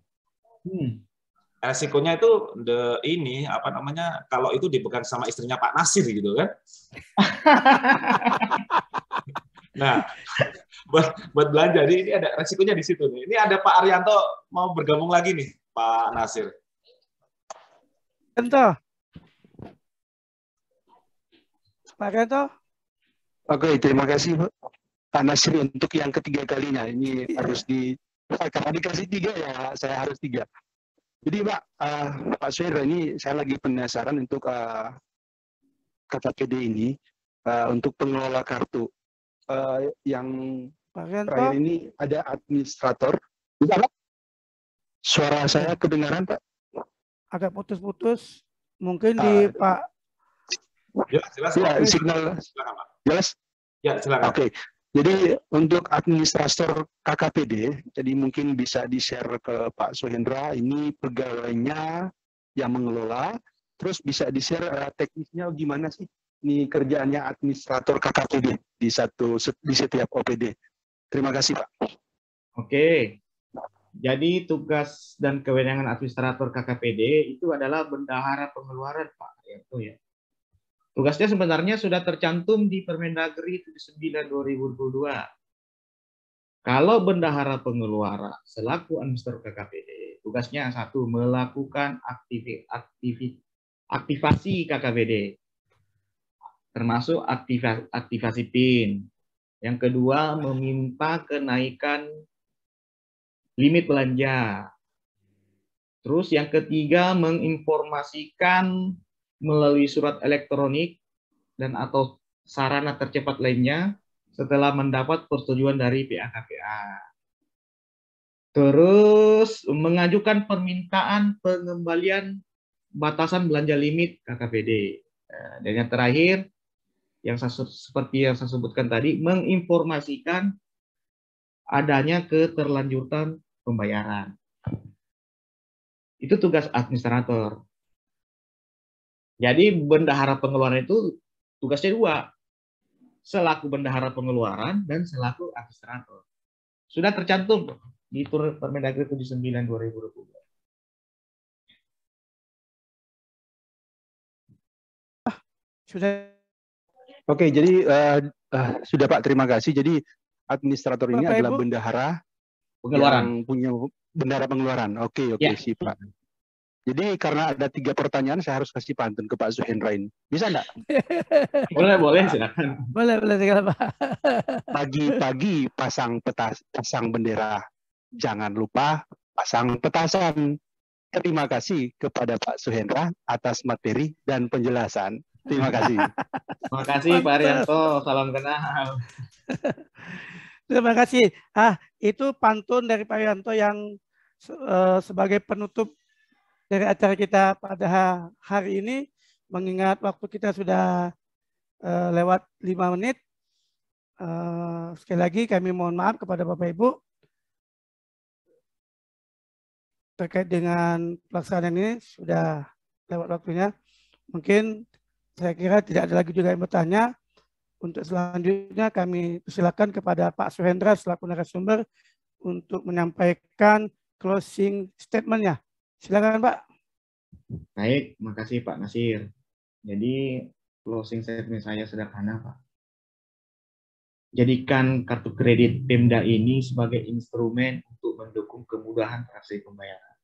Resikonya itu ini apa namanya kalau itu dipegang sama istrinya Pak Nasir gitu kan. Nah, buat belanja ini ada resikonya di situ nih. Ini ada Pak Arianto mau bergabung lagi nih, Pak Nasir. Arianto. Pak Arianto. Oke, terima kasih Pak. Pak Nasir untuk yang ketiga kalinya. Ini harus karena dikasih 3 ya saya harus 3. Jadi Pak Suhendra, ini saya lagi penasaran untuk KKPD ini untuk pengelola kartu yang terakhir ini ada administrator. Bisa Pak? Suara saya kedengaran Pak? Agak putus-putus. Mungkin di Pak. Jelas. Ya, signal. Silakan, Pak. Jelas? Ya, silakan. Oke. Jadi untuk administrator KKPD, jadi mungkin bisa di-share ke Pak Suhendra, ini pegawainya yang mengelola, terus bisa di-share teknisnya gimana sih ini kerjaannya administrator KKPD di setiap OPD. Terima kasih Pak. Oke. Jadi tugas dan kewenangan administrator KKPD itu adalah bendahara pengeluaran Pak Arianto ya. Tugasnya sebenarnya sudah tercantum di Permendagri 79/2022. Kalau bendahara pengeluaran selaku administrator KKPD, tugasnya 1, melakukan aktivasi KKPD, termasuk aktivasi PIN. Yang kedua, meminta kenaikan limit belanja. Terus yang ketiga, menginformasikan melalui surat elektronik dan atau sarana tercepat lainnya setelah mendapat persetujuan dari PA-KPA. Terus mengajukan permintaan pengembalian batasan belanja limit KKPD. Dan yang terakhir, seperti yang saya sebutkan tadi, menginformasikan adanya keterlanjutan pembayaran. Itu tugas administrator. Jadi bendahara pengeluaran itu tugasnya 2. Selaku bendahara pengeluaran dan selaku administrator. Sudah tercantum di Permendagri 79/2022. Sudah. Oke, jadi sudah Pak, terima kasih. Jadi administrator ini adalah bendahara pengeluaran. Yang punya bendahara pengeluaran. Oke, Ya. Sih Pak. Jadi karena ada 3 pertanyaan, saya harus kasih pantun ke Pak Suhendra ini. Bisa enggak? Boleh, silakan. Boleh, Pak. Pagi-pagi pasang bendera. Jangan lupa pasang petasan. Terima kasih kepada Pak Suhendra atas materi dan penjelasan. Terima kasih. Terima kasih Pak Arianto. Salam kenal. Terima kasih. Itu pantun dari Pak Arianto yang sebagai penutup dari acara kita pada hari ini, mengingat waktu kita sudah lewat 5 menit. Sekali lagi kami mohon maaf kepada Bapak Ibu terkait dengan pelaksanaan ini, sudah lewat waktunya. Mungkin saya kira tidak ada lagi juga yang bertanya. Untuk selanjutnya kami persilakan kepada Pak Suhendra selaku narasumber untuk menyampaikan closing statement-nya. Silakan Pak. Baik, makasih Pak Nasir. Jadi closing statement saya sederhana Pak. Jadikan kartu kredit Pemda ini sebagai instrumen untuk mendukung kemudahan transaksi pembayaran.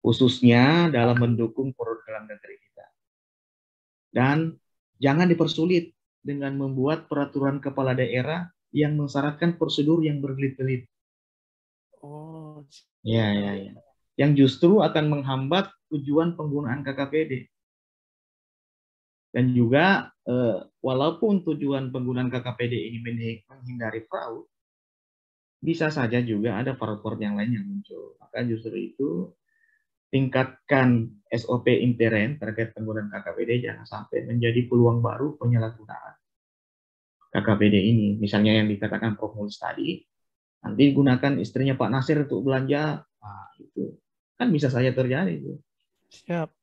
Khususnya dalam mendukung produk dalam negeri kita. Dan jangan dipersulit dengan membuat peraturan kepala daerah yang mensyaratkan prosedur yang berbelit-belit. Ya. Yang justru akan menghambat tujuan penggunaan KKPD. Dan juga walaupun tujuan penggunaan KKPD ini menghindari fraud, bisa saja juga ada fraud yang lain yang muncul. Maka justru itu tingkatkan SOP intern terkait penggunaan KKPD, jangan sampai menjadi peluang baru penyalahgunaan KKPD ini. Misalnya yang dikatakan Prof. Mulus tadi, nanti gunakan istrinya Pak Nasir untuk belanja, itu kan bisa saja terjadi. Siap.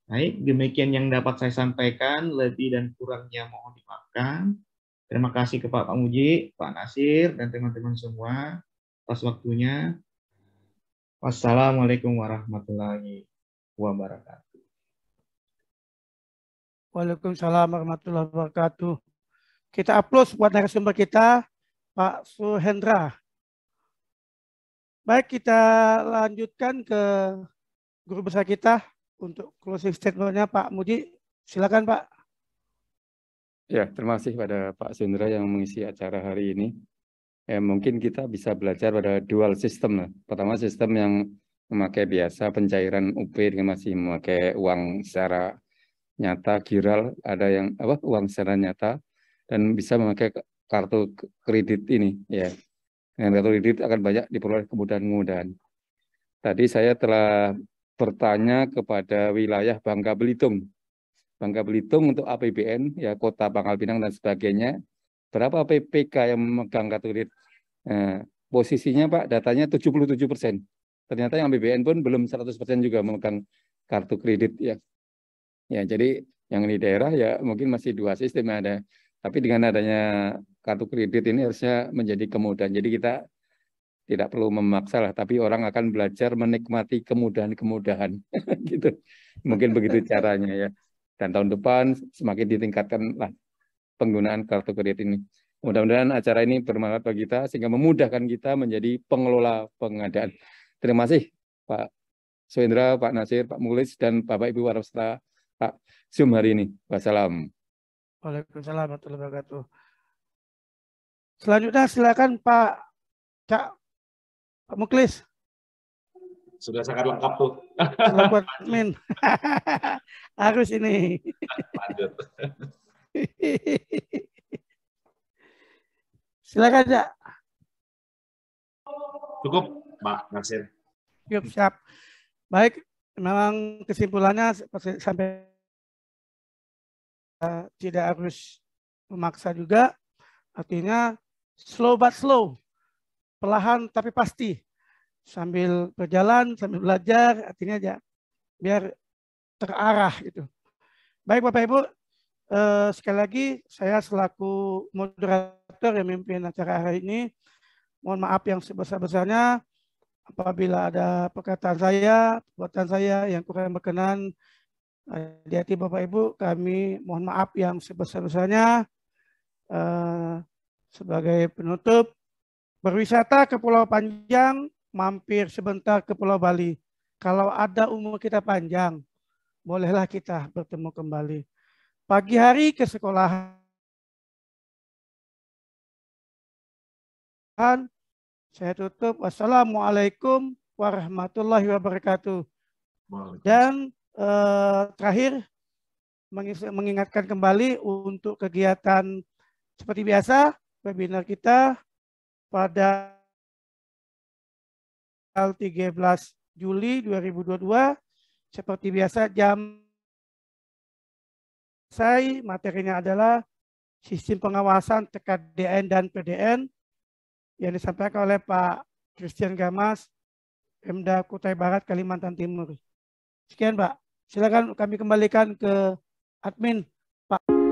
Baik, demikian yang dapat saya sampaikan. Lebih dan kurangnya mohon dimaafkan. Terima kasih kepada Pak Muji, Pak Nasir, dan teman-teman semua atas waktunya. Wassalamualaikum warahmatullahi wabarakatuh. Waalaikumsalam warahmatullahi wabarakatuh. Kita aplaus buat narasumber kita, Pak Suhendra. Baik, kita lanjutkan ke guru besar kita untuk closing statement-nya Pak Muji. Silakan Pak. Ya, terima kasih pada Pak Sundra yang mengisi acara hari ini. Mungkin kita bisa belajar pada dual system. Pertama, sistem yang memakai biasa pencairan UP dengan masih memakai uang secara nyata, giral, ada yang uang secara nyata, dan bisa memakai kartu kredit ini. Ya, dengan kartu kredit akan banyak diperoleh kemudahan-kemudahan. Tadi saya telah bertanya kepada wilayah Bangka Belitung. Bangka Belitung untuk APBN, ya Kota Pangkal Pinang dan sebagainya, berapa PPK yang memegang kartu kredit? Nah, posisinya Pak, datanya 77%. Ternyata yang APBN pun belum 100% juga memegang kartu kredit ya. Ya, jadi yang di daerah ya mungkin masih dua sistem ada. Tapi dengan adanya kartu kredit ini harusnya menjadi kemudahan. Jadi kita tidak perlu memaksa lah, tapi orang akan belajar menikmati kemudahan-kemudahan gitu. Mungkin begitu caranya ya. Dan tahun depan semakin ditingkatkan lah penggunaan kartu kredit ini. Mudah-mudahan acara ini bermanfaat bagi kita sehingga memudahkan kita menjadi pengelola pengadaan. Terima kasih Pak Suhendra, Pak Nasir, Pak Mulis, dan Bapak Ibu para peserta Pak Zoom hari ini. Wassalam. Waalaikumsalam warahmatullahi wabarakatuh. Selanjutnya silakan Pak Muklis. Sudah sangat lengkap tuh. Selaku admin. Harus ini. Lanjut. Silakan ya. Cukup, Pak Nasir. Cukup, siap. Baik, memang kesimpulannya sampai tidak harus memaksa juga. Artinya slow but slow. Perlahan tapi pasti. Sambil berjalan, sambil belajar, artinya aja biar terarah gitu. Baik Bapak Ibu, sekali lagi saya selaku moderator yang memimpin acara hari ini, mohon maaf yang sebesar-besarnya apabila ada perkataan saya, perbuatan saya yang kurang berkenan di hati Bapak Ibu, kami mohon maaf yang sebesar-besarnya. Sebagai penutup, berwisata ke Pulau Panjang, mampir sebentar ke Pulau Bali. Kalau ada umur kita panjang, bolehlah kita bertemu kembali. Pagi hari ke sekolahan, saya tutup. Wassalamualaikum warahmatullahi wabarakatuh. Dan terakhir, mengingatkan kembali untuk kegiatan seperti biasa, webinar kita pada tanggal 13 Juli 2022 seperti biasa jam materinya adalah sistem pengawasan TKDN dan PDN yang disampaikan oleh Pak Christian Gamas, Pemda Kutai Barat, Kalimantan Timur. Sekian Pak, silakan kami kembalikan ke admin Pak.